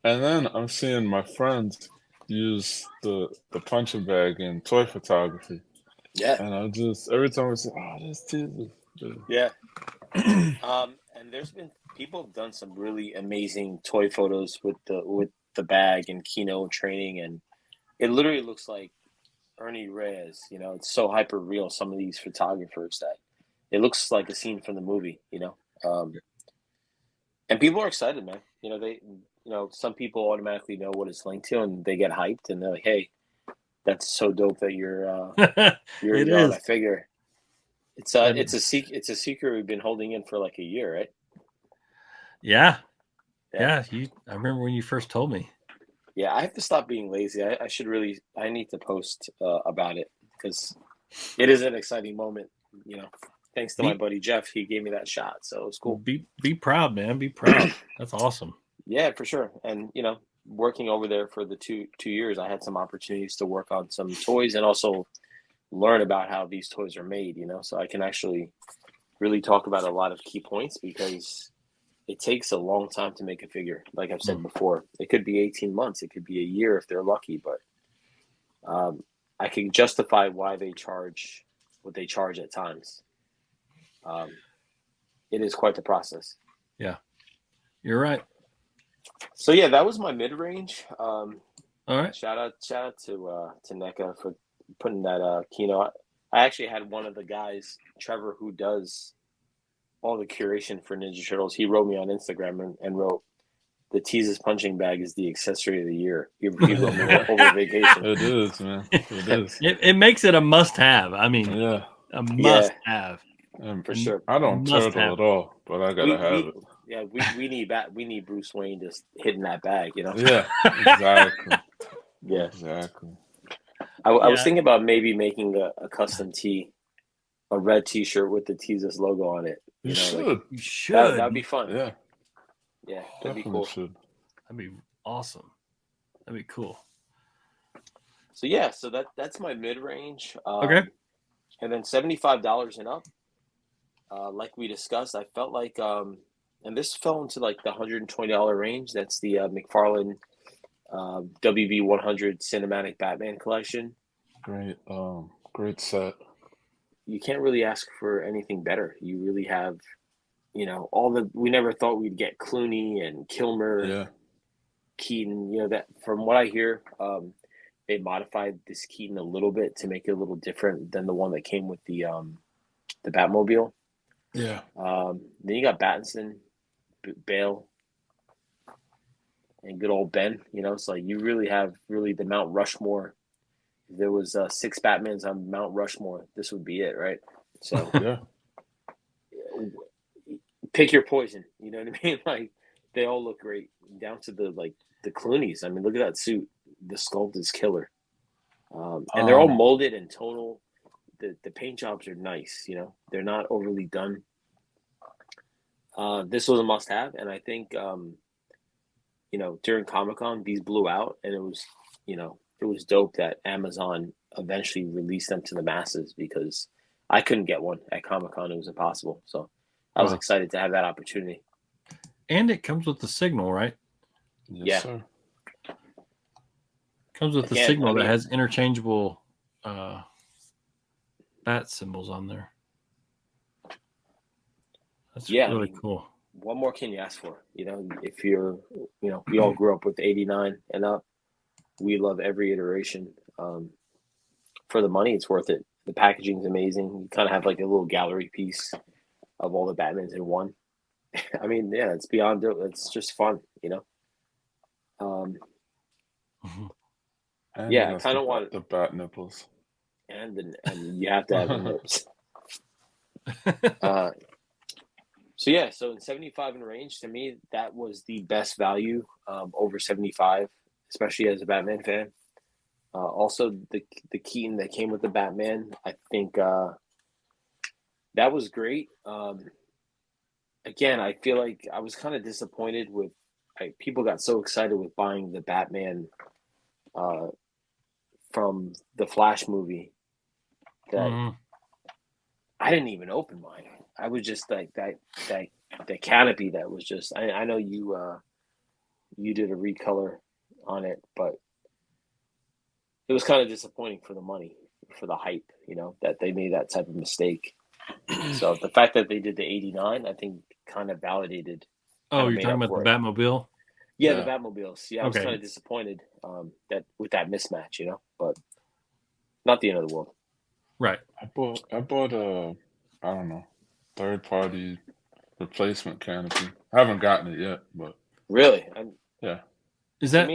And then I'm seeing my friends use the punching bag in toy photography. Yeah. And I just, every time I say, oh, that's Teasus. Yeah. And there's been people have done some really amazing toy photos with the bag and Kino training, and it literally looks like Ernie Reyes. You know, it's so hyper real. Some of these photographers that it looks like a scene from the movie. You know, and people are excited, man. You know, some people automatically know what it's linked to, and they get hyped, and they're like, "Hey, that's so dope that you're on my figure." It's a secret we've been holding in for like a year, right? Yeah. I remember when you first told me. Yeah, I have to stop being lazy. I need to post about it, because it is an exciting moment. You know, thanks to my buddy Jeff, he gave me that shot, so it was cool. Be proud, man. Be proud. That's awesome. Yeah, for sure. And you know, working over there for the two years, I had some opportunities to work on some toys and also learn about how these toys are made, so I can actually really talk about a lot of key points because it takes a long time to make a figure. Like I've said before, it could be 18 months, it could be a year if they're lucky, but I can justify why they charge what they charge at times. It is quite the process. Yeah, you're right. So yeah, that was my mid-range. All right. Shout out to NECA for putting that Kino. I actually had one of the guys, Trevor, who does all the curation for Ninja Turtles. He wrote me on Instagram and wrote, "The Teases punching bag is the accessory of the year." He wrote me over vacation. It is, man. It is. It makes it a must-have. I mean, Yeah, a must-have. For sure. I don't turtle at all, but I gotta have it. Yeah, we need Bruce Wayne just hitting that bag, Yeah, exactly. Yeah, exactly. I was thinking about maybe making a custom tee, a red T-shirt with the Teases logo on it. You should. You should. That'd be fun. Yeah, that'd definitely be cool. should. That'd be awesome. That'd be cool. So yeah, so that's my mid range. Okay. And then $75 and up. Like we discussed, I felt like, and this fell into like the $120 range. That's the McFarlane WB 100 Cinematic Batman collection. Great set. You can't really ask for anything better. You really have, we never thought we'd get Clooney and Kilmer, Keaton. That from what I hear, they modified this Keaton a little bit to make it a little different than the one that came with the Batmobile. Yeah. Then you got Pattinson, Bale, and good old Ben. It's like you really have the Mount Rushmore. If there was 6 Batmans on Mount Rushmore, this would be it, right? So yeah, pick your poison. You know what I mean? Like they all look great, down to the Clooney's. I mean, look at that suit. The sculpt is killer, and they're all molded and tonal. The paint jobs are nice. They're not overly done. This was a must-have, and I think during Comic-Con these blew out, and it was dope that Amazon eventually released them to the masses because I couldn't get one at Comic-Con. It was impossible. So I was excited to have that opportunity. And it comes with the signal, right? Yes, sir. Comes with the signal that has interchangeable bat symbols on there. That's really cool. What more can you ask for? If you're, we all grew up with 89 and up. We love every iteration. For the money, it's worth it. The packaging is amazing. You kind of have like a little gallery piece of all the Batmans in one. I mean, yeah, it's beyond it. It's just fun, I kind of want the bat nipples, and you have to have the nips. So in 75 in range, to me, that was the best value over 75, especially as a Batman fan. Also, the Keaton that came with the Batman, I think that was great. Again, I feel like I was kind of disappointed with people got so excited with buying the Batman from the Flash movie that I didn't even open mine. I was just like that canopy that was just. I know you did a recolor on it, but it was kind of disappointing for the money, for the hype. That they made that type of mistake. So the fact that they did the 89, I think, kind of validated. Oh, you're talking about the Batmobile? Yeah, the Batmobiles. Yeah, I was kind of disappointed that with that mismatch, but not the end of the world. Right. I bought a I don't know, third-party replacement canopy. I haven't gotten it yet, but really, yeah. Is that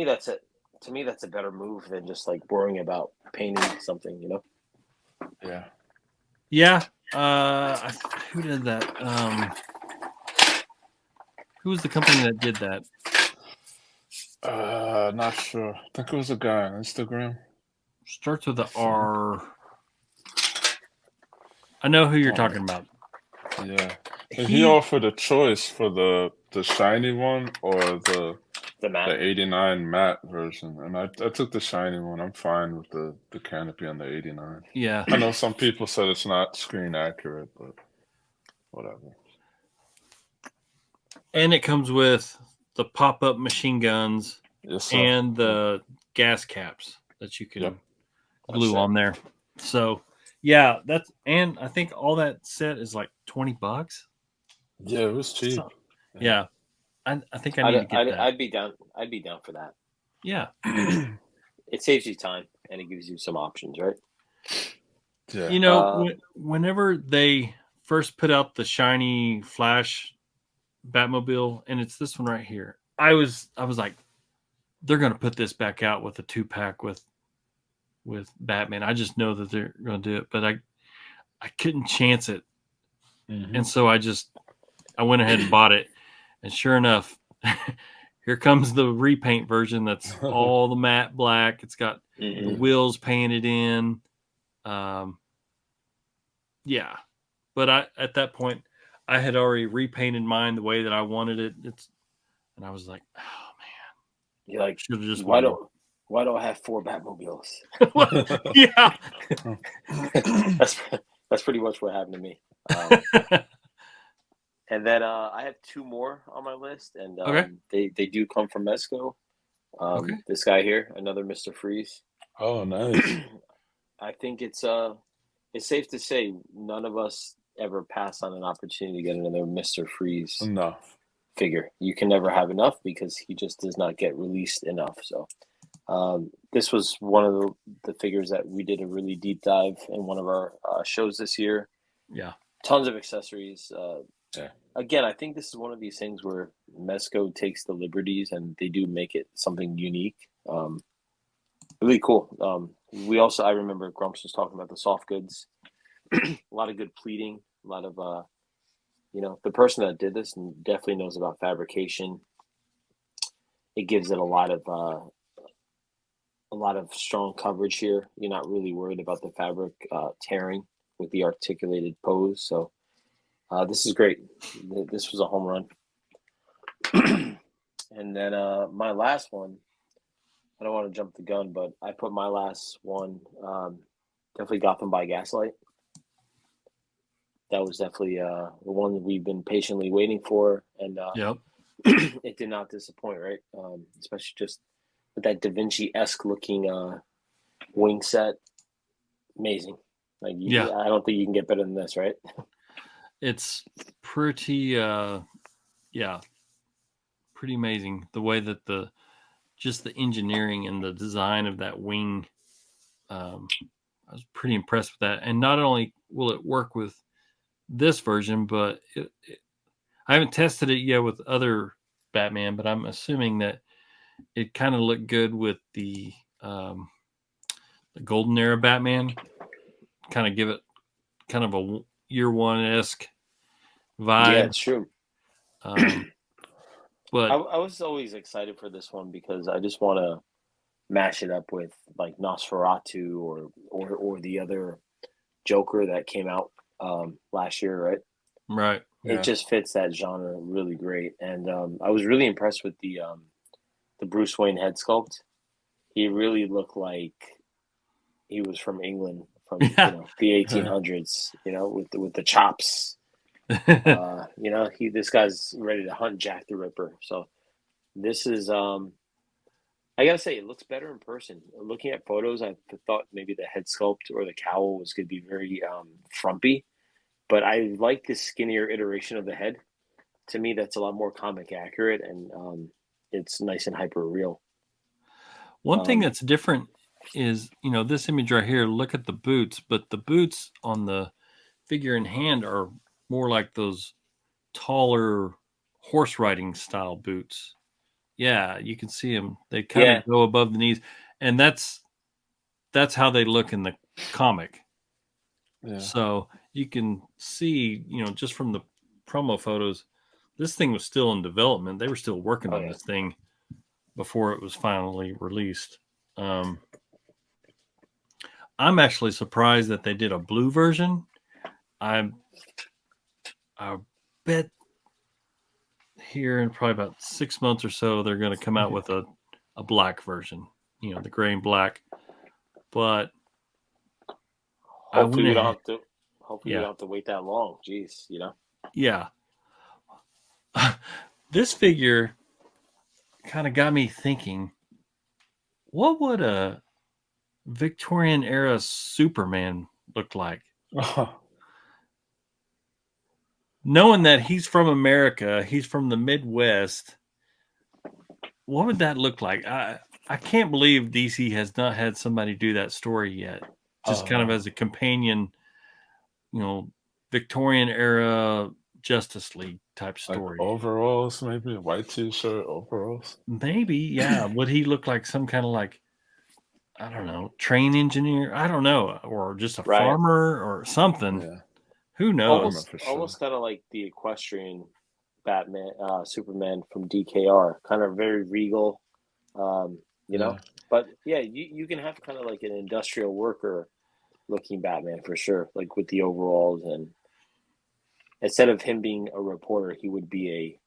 to me that's a better move than just like worrying about painting something, Yeah. Yeah. Who did that? Who was the company that did that? Not sure. I think it was a guy on Instagram. Starts with the R. I know who you're talking about. Yeah. He offered a choice for the shiny one or the The matte. the 89 matte version, and I took the shiny one. I'm fine with the canopy on the 89. Yeah. I know some people said it's not screen accurate, but whatever. And it comes with the pop-up machine guns Yes, sir. and the gas caps that you can Yep. glue on there. So yeah, and I think all that set is like $20. Yeah, it was cheap. So, yeah. I think I need to get that. I'd be down for that. Yeah. It saves you time and it gives you some options, right? Yeah. You know, whenever they first put out the shiny Flash Batmobile, and it's this one right here, I was like, they're going to put this back out with a 2-pack with Batman. I just know that they're going to do it, but I couldn't chance it, and so I went ahead and bought it, and sure enough, here comes the repaint version. That's all the matte black. It's got the wheels painted in. Yeah, but at that point I had already repainted mine the way that I wanted it. And I was like, oh man, you're like, should have just why don't I have 4 Batmobiles? Yeah, that's pretty much what happened to me. And then I have 2 more on my list, and they do come from Mezco. This guy here, another Mr. Freeze. Oh, nice. I think it's safe to say none of us ever pass on an opportunity to get another Mr. Freeze figure. You can never have enough because he just does not get released enough. So this was one of the figures that we did a really deep dive in one of our shows this year. Yeah. Tons of accessories. Yeah. Again, I think this is one of these things where Mezco takes the liberties and they do make it something unique. Really cool. I remember Grumps was talking about the soft goods. A lot of good pleating. A lot of, the person that did this definitely knows about fabrication. It gives it a lot of strong coverage here. You're not really worried about the fabric tearing with the articulated pose. So this is great. This was a home run. And then my last one, I don't want to jump the gun, but I put my last one, definitely Gotham by Gaslight. That was definitely the one that we've been patiently waiting for, and it did not disappoint, right? Especially just with that Da Vinci-esque looking wing set. Amazing. I don't think you can get better than this, right? It's pretty, pretty amazing the way that the engineering and the design of that wing. I was pretty impressed with that. And not only will it work with this version, but I haven't tested it yet with other Batman, but I'm assuming that it kind of looked good with the Golden Era Batman. Kind of give it kind of a year one-esque vibe. Yeah, it's true. But I was always excited for this one because I just want to mash it up with like Nosferatu or the other Joker that came out last year, right? Right. It just fits that genre really great, and I was really impressed with the Bruce Wayne head sculpt. He really looked like he was from England, from the 1800s. With the chops. This guy's ready to hunt Jack the Ripper. So this is I gotta say, it looks better in person. Looking at photos, I thought maybe the head sculpt or the cowl was going to be very frumpy, but I like this skinnier iteration of the head. To me, that's a lot more comic accurate, and it's nice and hyper real. One thing that's different is, this image right here, look at the boots, but the boots on the figure in hand are more like those taller horse riding style boots. Yeah, you can see them. They kind of go above the knees, and that's how they look in the comic. Yeah. So you can see, just from the promo photos, this thing was still in development. They were still working on this thing before it was finally released. I'm actually surprised that they did a blue version. I bet here in probably about 6 months or so, they're going to come out with a black version, the gray and black. But hopefully we don't have to. Hopefully we Yeah. don't have to wait that long. Jeez, Yeah. This figure kind of got me thinking, what would a Victorian era Superman look like? Knowing that he's from America, he's from the Midwest, what would that look like? I can't believe DC has not had somebody do that story yet. Just kind of as a companion, Victorian era Justice League type story. Like overalls, maybe a white t-shirt, overalls. Maybe, yeah. Would he look like some kind of like, I don't know, train engineer? I don't know, or just a farmer or something. Yeah. Who knows? Almost kind of like the equestrian Batman, Superman from DKR, kind of very regal, But yeah, you can have kind of like an industrial worker looking Batman for sure, like with the overalls, and instead of him being a reporter, he'd be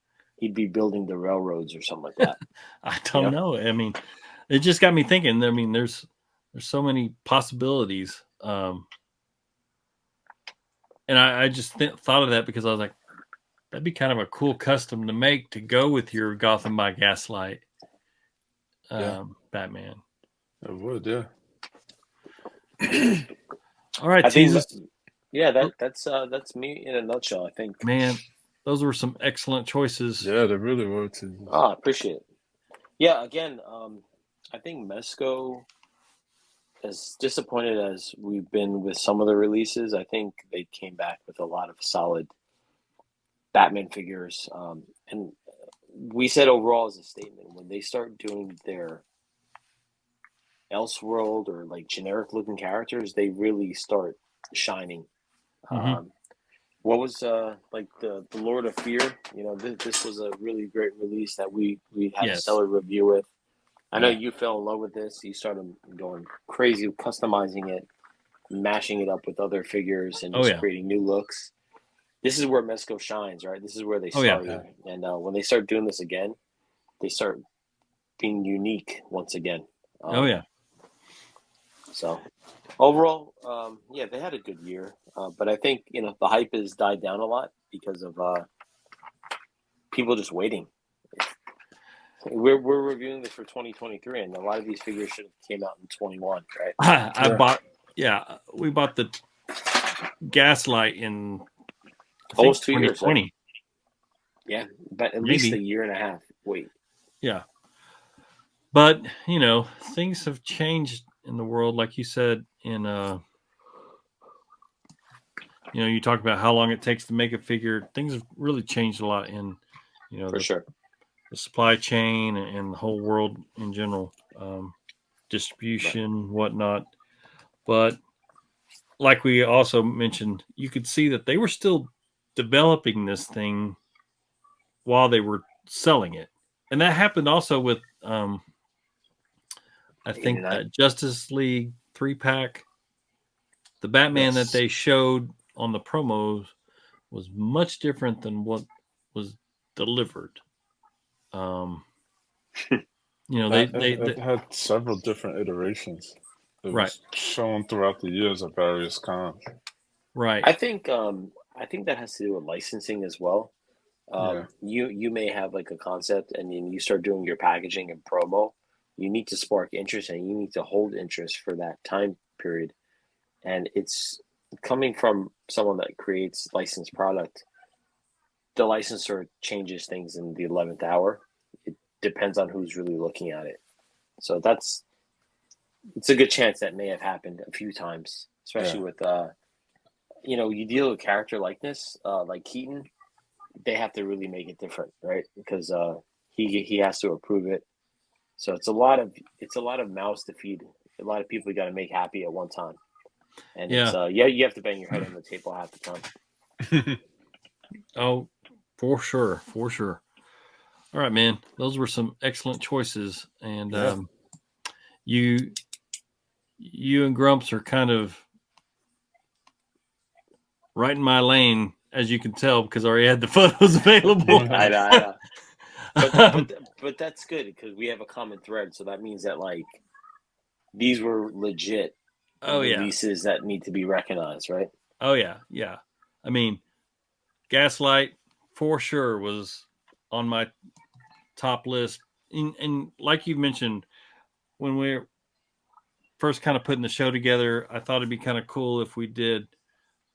building the railroads or something like that. I don't know. I mean, it just got me thinking. I mean, there's so many possibilities. And I just thought of that because I was like, that'd be kind of a cool custom to make to go with your Gotham by Gaslight Batman. It would, yeah. All right, that's me in a nutshell, I think. Man, those were some excellent choices. Yeah, they really were too. I appreciate it. Yeah, again, I think Mezco, as disappointed as we've been with some of the releases, I think they came back with a lot of solid Batman figures. And we said overall as a statement, when they start doing their Elseworld or like generic looking characters, they really start shining. Mm-hmm. What was like the Lord of Fear? This was a really great release that we had a stellar review with. I know you fell in love with this. You started going crazy, customizing it, mashing it up with other figures, and just creating new looks. This is where Mezco shines, right? This is where they started. And when they start doing this again, they start being unique once again. So overall, they had a good year. But I think, the hype has died down a lot because of people just waiting. We're reviewing this for 2023, and a lot of these figures should have came out in 21, right? We bought the Gaslight in almost 2 years. 2020. Yeah, but at least a year and a half. Wait. Yeah. But, things have changed in the world, like you said, in you talk about how long it takes to make a figure. Things have really changed a lot in, for sure, the supply chain and the whole world in general, distribution, whatnot. But like we also mentioned, you could see that they were still developing this thing while they were selling it. And that happened also with, I think that Justice League 3-pack, the Batman that they showed on the promos was much different than what was delivered. They had several different iterations. It was shown throughout the years at various cons. Right. I think that has to do with licensing as well. You may have like a concept, and then you start doing your packaging and promo. You need to spark interest, and you need to hold interest for that time period. And it's coming from someone that creates licensed product. The licensor changes things in the 11th hour. It depends on who's really looking at it. So it's a good chance that may have happened a few times, especially with, you deal with character likeness, like Keaton, they have to really make it different, right? Because he has to approve it. So it's a lot of mouths to feed. A lot of people you got to make happy at one time. And you have to bang your head on the table half the time. Oh, for sure. All right, man. Those were some excellent choices. And you and Grumps are kind of right in my lane, as you can tell, because I already had the photos available. I know. But that's good because we have a common thread. So that means that like these were legit releases that need to be recognized, right? Oh yeah, yeah. I mean, Gaslight for sure was on my top list. And like you mentioned, when we were first kind of putting the show together, I thought it'd be kind of cool if we did,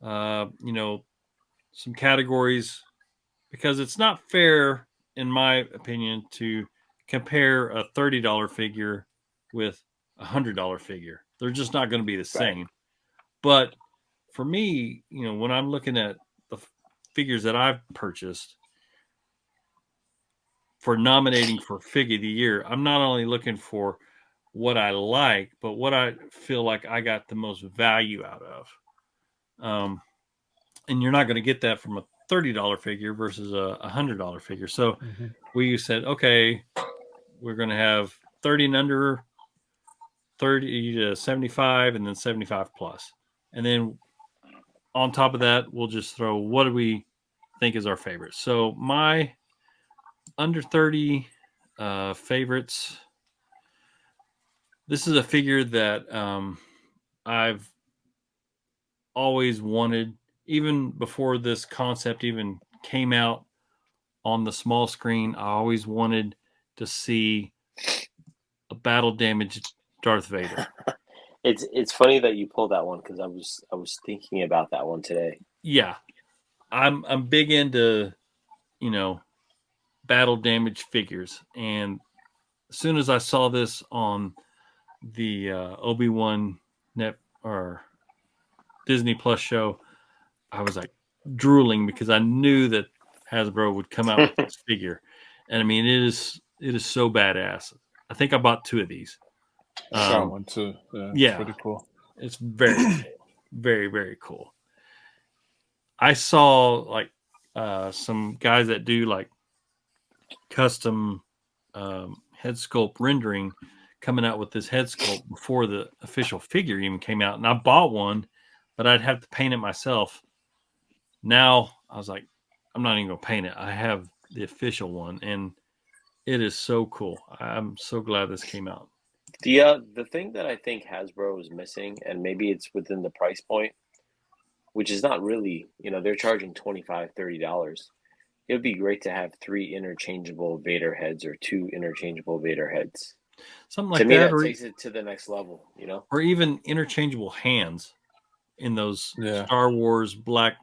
some categories, because it's not fair, in my opinion, to compare a $30 figure with a $100 figure. They're just not going to be the same. Right. But for me, when I'm looking at the figures that I've purchased for nominating for Figure of the Year, I'm not only looking for what I like, but what I feel like I got the most value out of. And you're not going to get that from a $30 figure versus a $100 figure. So we said, okay, we're going to have 30 and under, 30 to 75, and then 75 plus. And then on top of that, we'll just throw what do we think is our favorite. So my under 30 favorites. This is a figure that I've always wanted, even before this concept even came out on the small screen. I always wanted to see a battle damaged Darth Vader. It's funny that you pulled that one because I was thinking about that one today. Yeah, I'm big into battle damaged figures, and as soon as I saw this on the Obi-Wan net or Disney Plus show, I was like drooling because I knew that Hasbro would come out with this figure, and I mean it is so badass. I think I bought 2 of these. I got one too. Yeah, it's pretty cool. It's very cool. Very, very cool. I saw like some guys that do like custom head sculpt rendering coming out with this head sculpt before the official figure even came out, and I bought one, but I'd have to paint it myself. Now I was like, I'm not even gonna paint it. I have the official one, and it is so cool. I'm so glad this came out. The thing that I think Hasbro is missing, and maybe it's within the price point, which is not really, they're charging $25, $30. It would be great to have 3 interchangeable Vader heads or 2 interchangeable Vader heads. Something like to me, that, that takes it to the next level, or even interchangeable hands in those Yeah. Star Wars Black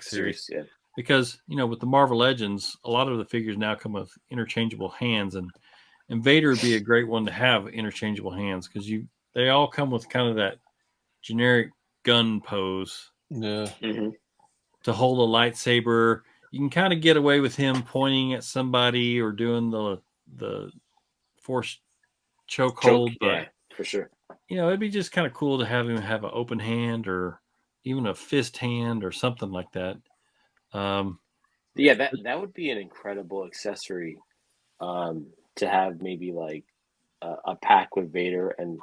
series. Yeah. Because with the Marvel Legends, a lot of the figures now come with interchangeable hands, and Vader would be a great one to have interchangeable hands because they all come with kind of that generic gun pose. Yeah. Mm-hmm. To hold a lightsaber, you can kind of get away with him pointing at somebody or doing the force chokehold, but yeah, for sure. It'd be just kind of cool to have him have an open hand or even a fist hand or something like that. Yeah, that would be an incredible accessory to have, maybe like a pack with Vader and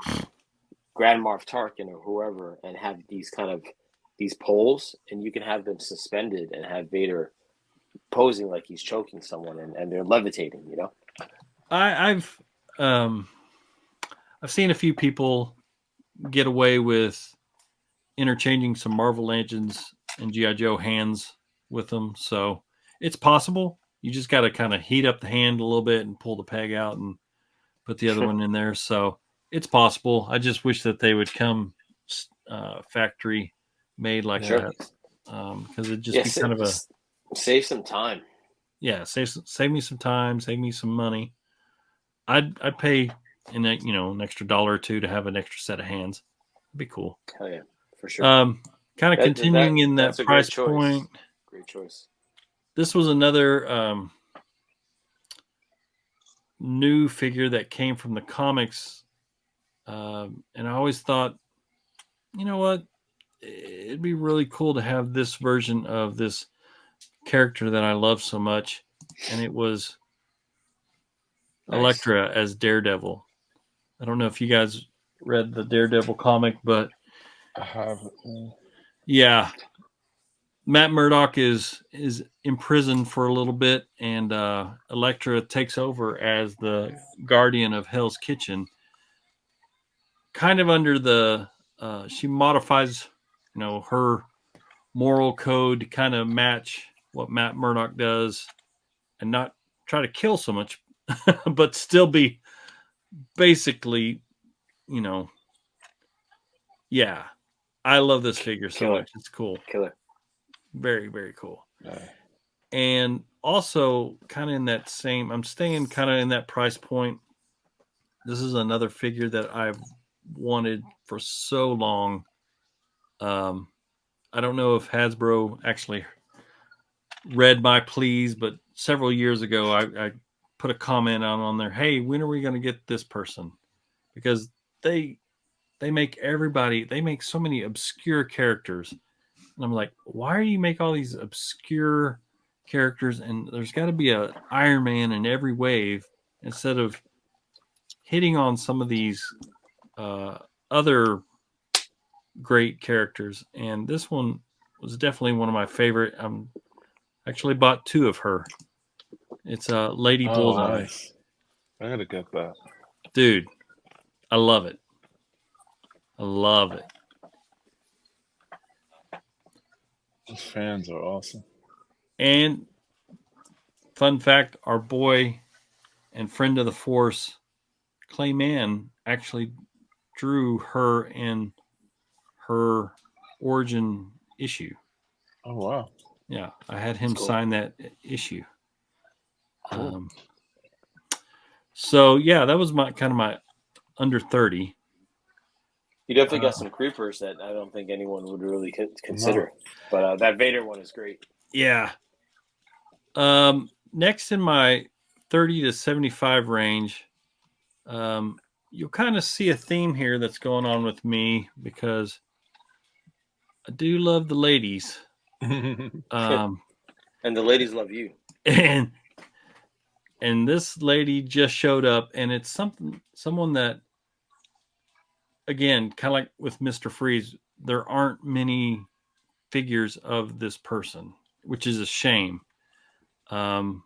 Grand Moff Tarkin or whoever, and have these poles, and you can have them suspended and have Vader posing like he's choking someone, and they're levitating. I've seen a few people get away with interchanging some Marvel Legends and G.I. Joe hands with them, so it's possible. You just got to kind of heat up the hand a little bit and pull the peg out and put the other one in there. So it's possible. I just wish that they would come factory made like that, because it'd just be kind of a save some time. Yeah, save me some time, save me some money. I'd pay an extra $1 or $2 to have an extra set of hands. It'd be cool. Hell yeah, for sure. Kind of continuing in that price point. Great choice. This was another new figure that came from the comics, and I always thought, what, it'd be really cool to have this version of this character that I love so much, and it was Elektra as Daredevil. I don't know if you guys read the Daredevil comic, but I have. Yeah, Matt Murdock is imprisoned for a little bit, and Elektra takes over as the guardian of Hell's Kitchen. Kind of under the she modifies, her moral code to kind of match what Matt Murdock does, and not try to kill so much, but still be basically, yeah. I love this figure so much. It's cool. Killer. Very, very cool. Yeah. And also kind of in that same, I'm staying kind of in that price point. This is another figure that I've wanted for so long. I don't know if Hasbro actually read my pleas, but several years ago, I put a comment on there. Hey, when are we going to get this person? Because they make they make so many obscure characters. And I'm like, why do you make all these obscure characters? And there's got to be a Iron Man in every wave instead of hitting on some of these other great characters. And this one was definitely one of my favorite. Actually bought 2 of her. It's a Lady Bullseye. Nice. I gotta get that. Dude, I love it. I love it. Those fans are awesome. And fun fact, our boy and friend of the Force, Clay Mann, actually drew her in her origin issue. Oh, wow. Yeah, I had him sign that issue. Cool. So, yeah, that was my under 30. You definitely got some creepers that I don't think anyone would really consider. No. But that Vader one is great. Yeah. Next in my 30 to 75 range, you'll kind of see a theme here that's going on with me because I do love the ladies. And the ladies love you. And this lady just showed up, and it's someone that, again, kind of like with Mr. Freeze, there aren't many figures of this person, which is a shame. And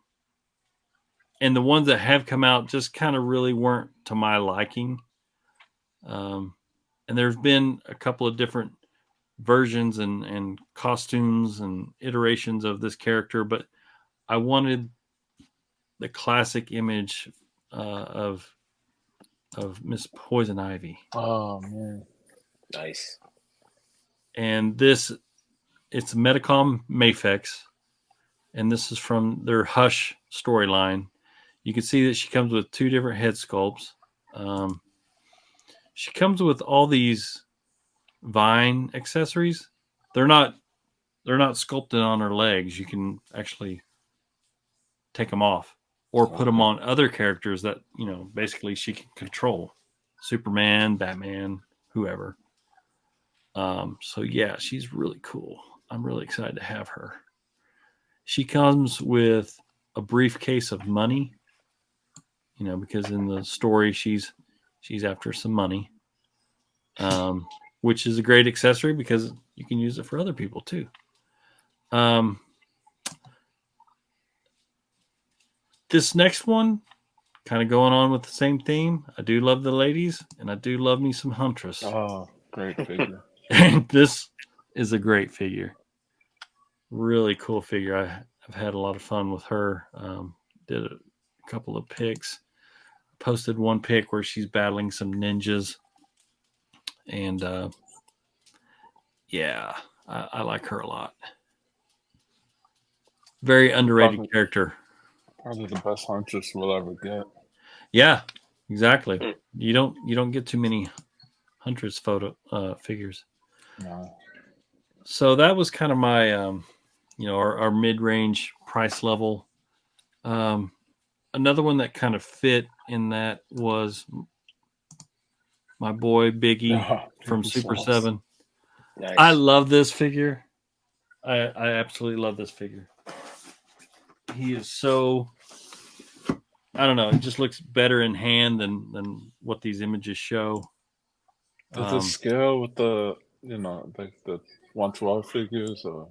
the ones that have come out just kind of really weren't to my liking. And there's been a couple of different versions and costumes and iterations of this character, but I wanted the classic image of Miss Poison Ivy. Oh, man. Nice. And it's Medicom Mafex, and this is from their Hush storyline. You can see that she comes with 2 different head sculpts. She comes with all these vine accessories. They're not sculpted on her legs. You can actually take them off or put them on other characters that, basically she can control. Superman, Batman, whoever. So yeah, she's really cool. I'm really excited to have her. She comes with a briefcase of money, because in the story she's after some money, which is a great accessory because you can use it for other people too. This next one, kind of going on with the same theme. I do love the ladies, and I do love me some Huntress. Oh, great figure. And this is a great figure. Really cool figure. I've had a lot of fun with her. Did a couple of pics. Posted one pic where she's battling some ninjas. And yeah, I like her a lot. Very underrated character. Probably the best Huntress we'll ever get. Yeah, exactly. You don't get too many Huntress figures. No. So that was kind of my our mid-range price level. Another one that kind of fit in that was my boy Biggie from Super 7. Nice. I love this figure. I absolutely love this figure. He is so, I don't know, it just looks better in hand than what these images show. Does it scale with the, like the 112 figures? Or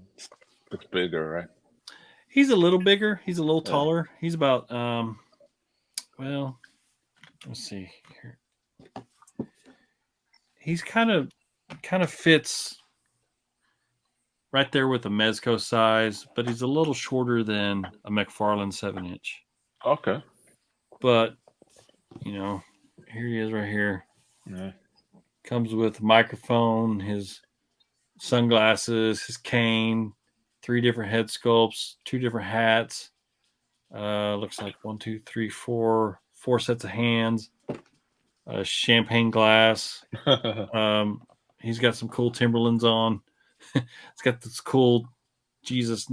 Looks bigger, right? He's a little bigger. He's a little taller. He's about well, let's see here. He's kind of fits right there with a Mezco size, but he's a little shorter than a McFarlane 7-inch. Okay. But here he is right here. Yeah. Comes with a microphone, his sunglasses, his cane, 3 different head sculpts, 2 different hats. Looks like 1, 2, 3, 4 sets of hands. A champagne glass. He's got some cool Timberlands on. It's got this cool Jesus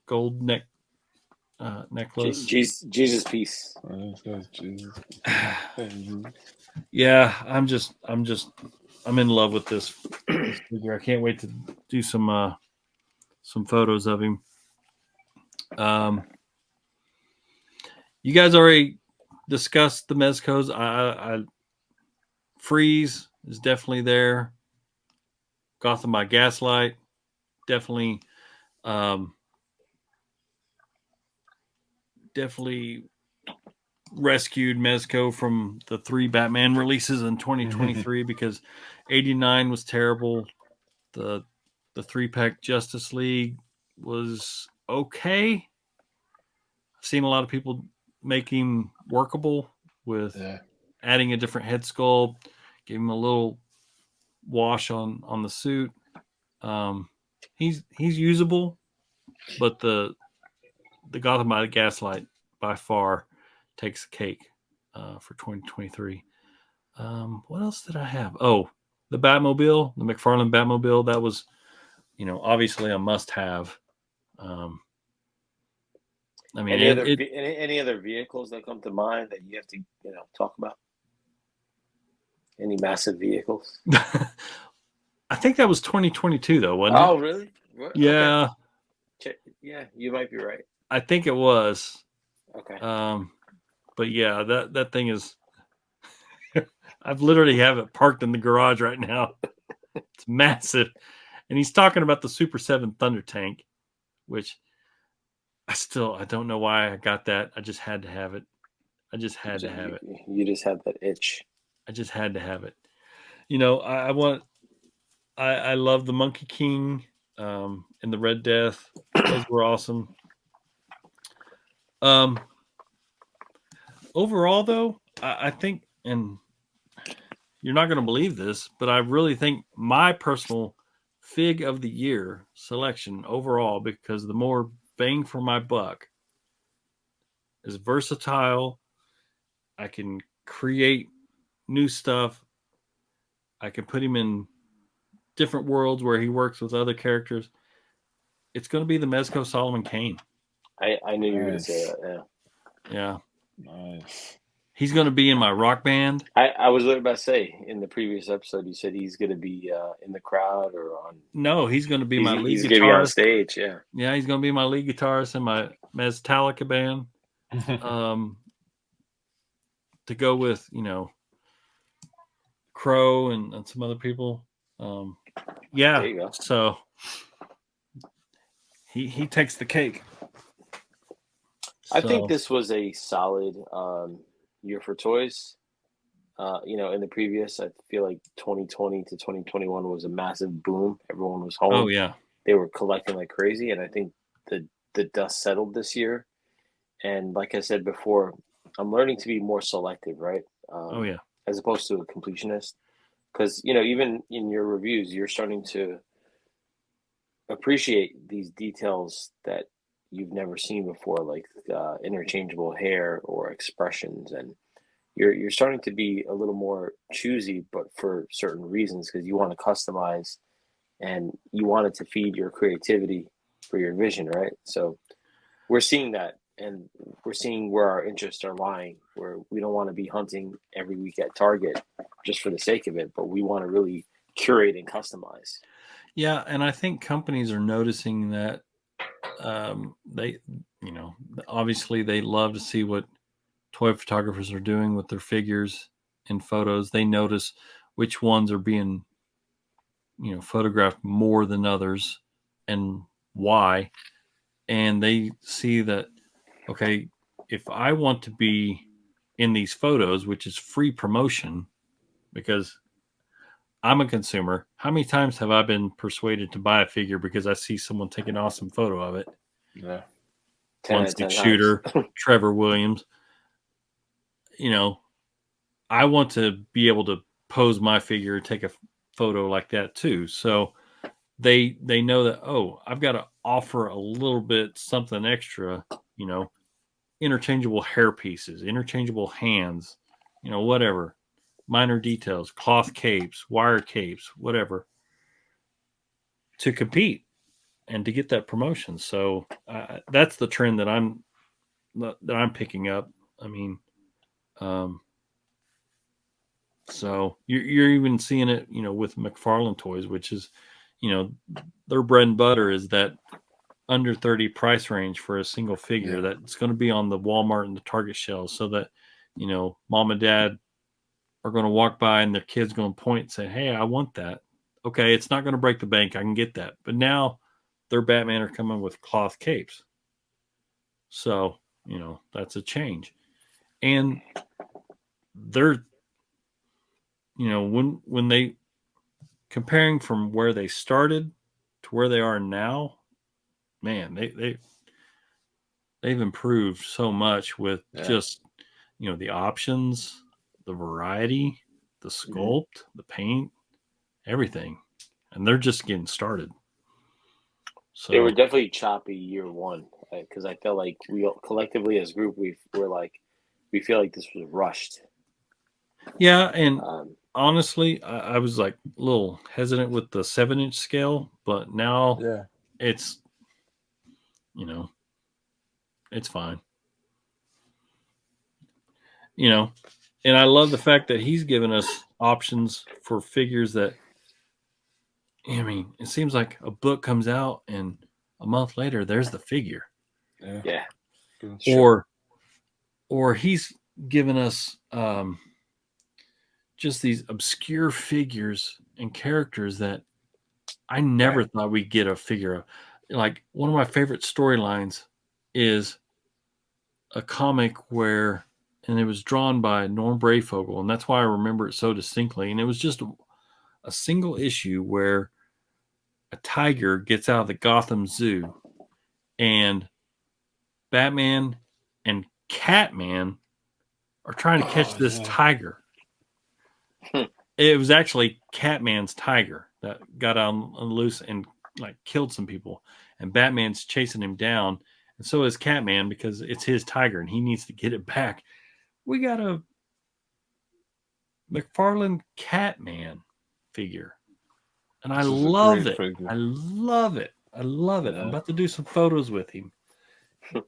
gold necklace. Jesus piece. Yeah, I'm in love with this figure. I can't wait to do some photos of him. You guys already discussed the Mezcos. I Freeze is definitely there. Gotham by Gaslight, definitely rescued Mezco from the 3 Batman releases in 2023 because 89 was terrible. The 3-pack Justice League was okay. I've seen a lot of people make him workable with adding a different head sculpt, give him a little wash on the suit. He's usable, but the Gotham by Gaslight by far takes the cake for 2023. What else did I have? Oh, the Batmobile, the McFarlane Batmobile. That was, obviously a must-have. I mean, any other vehicles that come to mind that you have to talk about? Any massive vehicles? I think that was 2022 though, wasn't it? Oh, really? Yeah. Okay. Yeah, you might be right. I think it was. Okay. But yeah, that thing is. I've literally have it parked in the garage right now. It's massive, and he's talking about the Super 7 Thunder Tank, which I don't know why I got that. I just had to have it. You just had that itch. I just had to have it. I love the Monkey King and the Red Death. Those were awesome. Overall, though, I think, and you're not going to believe this, but I really think my personal Fig of the Year selection overall, because the more bang for my buck, is versatile. I can create new stuff. I can put him in different worlds where he works with other characters. It's going to be the Mezco Solomon Kane. I knew you were going to say that. Yeah. Nice. He's going to be in my rock band. I was about to say, in the previous episode, you said he's going to be in the crowd or on. No, he's going to be my lead guitarist. He's going to be on stage, yeah. Yeah, he's going to be my lead guitarist in my Metallica band. To go with, Crow and some other people. Yeah. There you go. So he takes the cake. I think this was a solid year for toys. In the previous, I feel like 2020 to 2021 was a massive boom. Everyone was home. Oh, yeah. They were collecting like crazy, and I think the dust settled this year. And like I said before, I'm learning to be more selective, right? Oh, yeah. As opposed to a completionist. Because, even in your reviews, you're starting to appreciate these details that you've never seen before, like interchangeable hair or expressions. And you're starting to be a little more choosy, but for certain reasons, because you want to customize and you want it to feed your creativity for your vision, right? So we're seeing that, and we're seeing where our interests are lying, where we don't want to be hunting every week at Target just for the sake of it, but we want to really curate and customize. Yeah, and I think companies are noticing that they, obviously they love to see what toy photographers are doing with their figures and photos. They notice which ones are being, photographed more than others, and why, and they see that, okay, if I want to be in these photos, which is free promotion, because I'm a consumer. How many times have I been persuaded to buy a figure because I see someone take an awesome photo of it? Yeah. 10 out One of 10 six shooter, Trevor Williams. You know, I want to be able to pose my figure and take a photo like that too. So they know that, oh, I've got to offer a little bit something extra, you know, interchangeable hair pieces, interchangeable hands, you know, whatever, minor details, cloth capes, wire capes, whatever, to compete and to get that promotion. So that's the trend that I'm picking up. I mean, so you're even seeing it, you know, with McFarlane toys, which is, you know, their bread and butter is that under 30 price range for a single figure that's going to be on the Walmart and the Target shelves, so that, you know, mom and dad are going to walk by and their kids going to point and say, hey, I want that. Okay, it's not going to break the bank, I can get that. But now their Batman are coming with cloth capes, so, you know, that's a change. And they're, you know, when they comparing from where they started to where they are now, man, they've improved so much with just, you know, the options, the variety, the sculpt, the paint, everything. And they're just getting started. So they were definitely choppy year one, because I felt like we collectively as a group we feel like this was rushed. yeah, and honestly, I was like a little hesitant with the 7-inch scale, but now it's, you know, it's fine. You know, and I love the fact that he's given us options for figures that, I mean, it seems like a book comes out and a month later there's the figure. Yeah. Or he's given us just these obscure figures and characters that I never thought we'd get a figure of. Like, one of my favorite storylines is a comic where, and it was drawn by Norm Brayfogle, and that's why I remember it so distinctly. And it was just a single issue where a tiger gets out of the Gotham Zoo, and Batman and Catman are trying to catch this tiger. It was actually Catman's tiger that got on loose and like killed some people, and Batman's chasing him down, and so is Catman because it's his tiger and he needs to get it back. We got a McFarlane Catman figure, and I love it. I love it. I love it. I'm about to do some photos with him,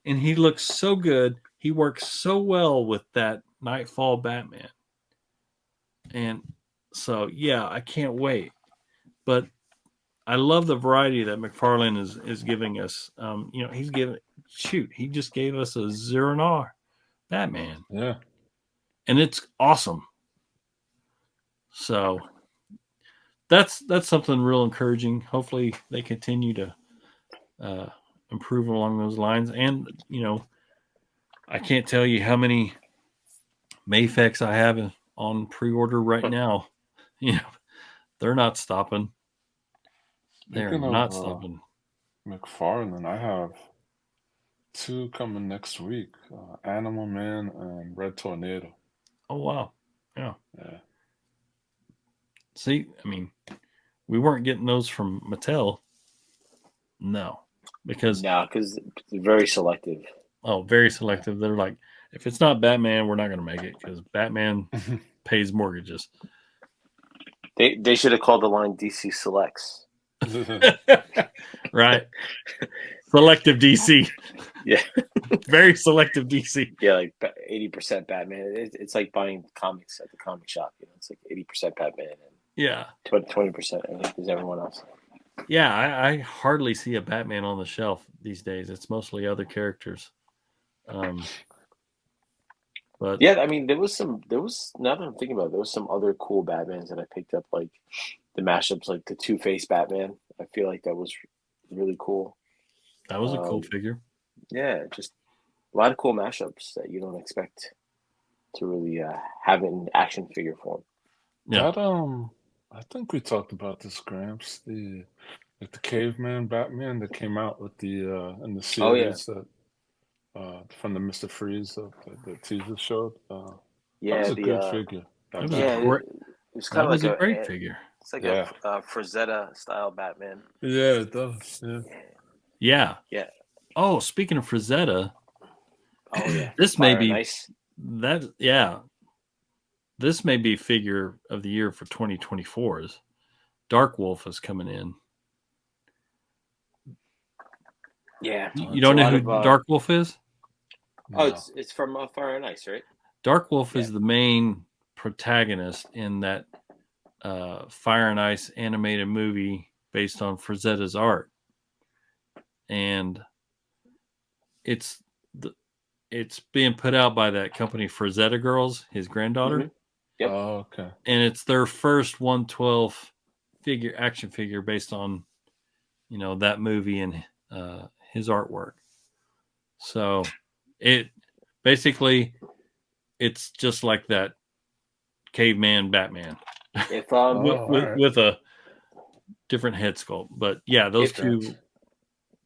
and he looks so good. He works so well with that Nightfall Batman, and so yeah, I can't wait. But I love the variety that McFarlane is giving us. You know, he just gave us a 0-R Batman. Yeah. And it's awesome. So that's something real encouraging. Hopefully they continue to improve along those lines. And, you know, I can't tell you how many Mayfex I have on pre-order right now. You know, they're not stopping. They're not stopping. McFarlane, I have 2 coming next week: Animal Man and Red Tornado. Oh wow, yeah. See, I mean, we weren't getting those from Mattel. No, because it's very selective. Oh, very selective. They're like, if it's not Batman, we're not going to make it because Batman pays mortgages. They should have called the line DC Selects. Right. Selective DC. Yeah. Very selective DC. Yeah, like 80% Batman. It's like buying comics at the comic shop. You know, it's like 80% Batman and 20% is everyone else. Yeah, I hardly see a Batman on the shelf these days. It's mostly other characters. But yeah, I mean, there was now that I'm thinking about it, there was some other cool Batmans that I picked up, like the mashups, like the Two-Face Batman. I feel like that was really cool. That was a cool figure. Yeah, just a lot of cool mashups that you don't expect to really have in action figure form. Yeah. That I think we talked about this, Gramps. The caveman Batman that came out with the in the series that from the Mr. Freeze the teaser showed. That Yeah, was a good the figure. That was yeah, a great, it was kind that of was like a great figure. it's like Yeah. a Frazetta style Batman. Yeah, it does. Yeah. Yeah. Yeah. Oh, speaking of Frazetta, Oh yeah. this may Fire and be Ice. that. Yeah, this may be figure of the year for 2024's. Dark Wolf is coming in. Yeah. You don't know who Dark Wolf is? Oh, No. it's from Fire and Ice, right? Dark Wolf is the main protagonist in that Fire and Ice animated movie based on Frazetta's art, and it's being put out by that company Frazetta Girls, his granddaughter. Mm-hmm. Yep. Oh, okay. And it's their first 1/12 action figure based on, that movie and his artwork. So it basically, it's just like that caveman Batman If with a different head sculpt. But yeah, those two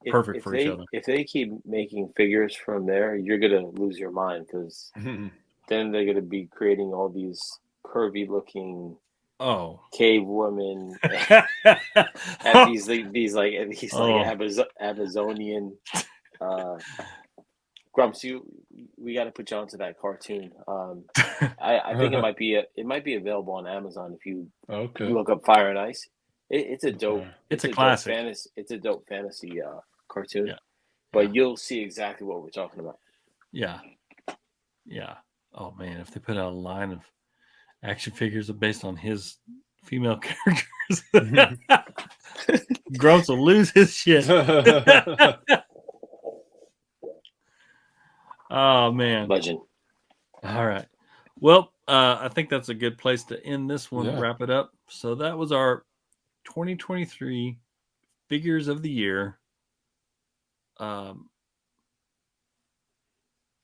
perfect for each other. If they keep making figures from there, you're gonna lose your mind because then they're gonna be creating all these curvy looking cave women at these Amazonian Grumps. We got to put you onto that cartoon. I think it might be available on Amazon if you look up Fire and Ice. It's a dope. It's a classic. It's a dope fantasy cartoon, but you'll see exactly what we're talking about. Yeah. Oh man, if they put out a line of action figures based on his female characters, Grumps will lose his shit. Oh man, legend. All right. Well, I think that's a good place to end this one. Wrap it up. So that was our 2023 figures of the year.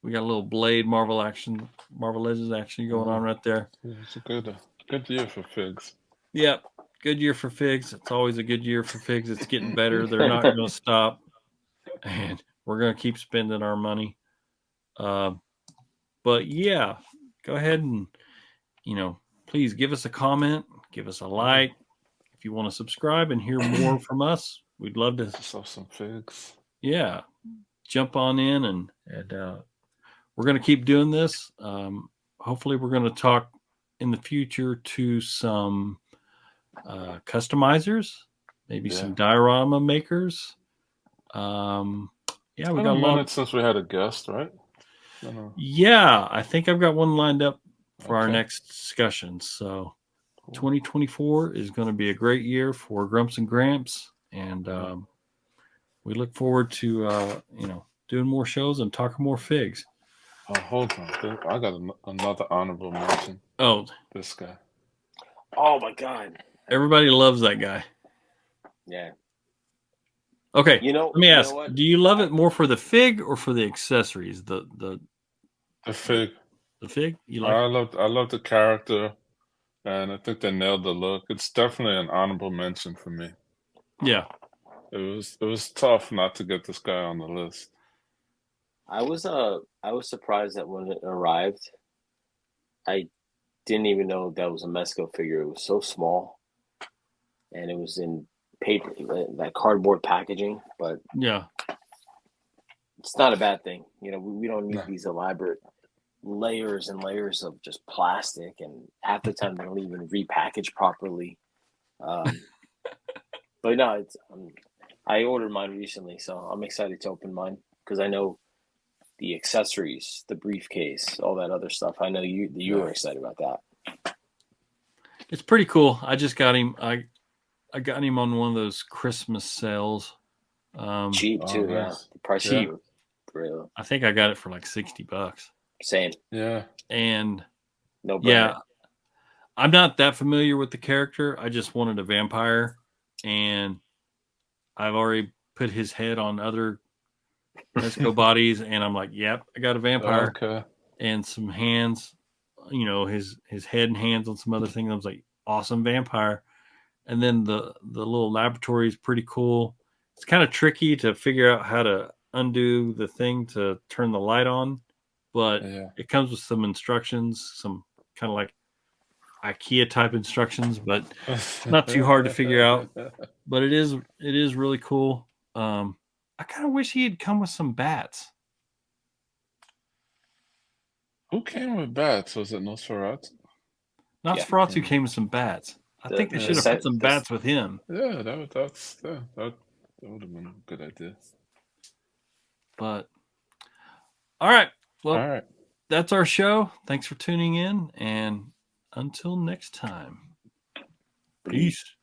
We got a little Blade Marvel Legends action going on right there. It's a good year for figs. Yep, good year for figs. It's always a good year for figs. It's getting better. They're not going to stop, and we're going to keep spending our money. But yeah, go ahead and please give us a comment, give us a like. If you want to subscribe and hear more from us, we'd love to sell some figs. Yeah, jump on in and we're going to keep doing this. Hopefully, we're going to talk in the future to some customizers, maybe some diorama makers. We got a minute since we had a guest, right? Yeah, I think I've got one lined up for our next discussion. So 2024 is going to be a great year for Grumps and Gramps. And we look forward to, doing more shows and talking more figs. Oh, hold on. I got another honorable mention. Oh. This guy. Oh, my God. Everybody loves that guy. Yeah. Okay. Let me ask, do you love it more for the fig or for the accessories? The fig. The fig? You like I love the character, and I think they nailed the look. It's definitely an honorable mention for me. Yeah. It was tough not to get this guy on the list. I was surprised that when it arrived, I didn't even know that was a Mezco figure. It was so small, and it was in paper, that cardboard packaging. But yeah, it's not a bad thing. We don't need these elaborate layers and layers of just plastic, and half the time they don't even repackage properly. But no, I ordered mine recently, so I'm excited to open mine because I know the accessories, the briefcase, all that other stuff. I know you were excited about that. It's pretty cool. I just got him. I got him on one of those Christmas sales. Cheap too, nice. The price cheap. Real. I think I got it for like $60. Same. Yeah. And no brainer. Yeah, I'm not that familiar with the character. I just wanted a vampire, and I've already put his head on other Mezco bodies, and I'm like, yep, I got a vampire Okay. and some hands, his head and hands on some other things. I was like, awesome vampire. And then the little laboratory is pretty cool. It's kind of tricky to figure out how to undo the thing to turn the light on, but it comes with some instructions, some kind of like IKEA type instructions, but not too hard to figure out. But it is really cool. I kind of wish he had come with some bats. Who came with bats? Was it Nosferatu? Nosferatu came with some bats. I think they should have put some bats with him. Yeah, that would have been a good idea. But all right. Well, that's our show. Thanks for tuning in, and until next time. Peace.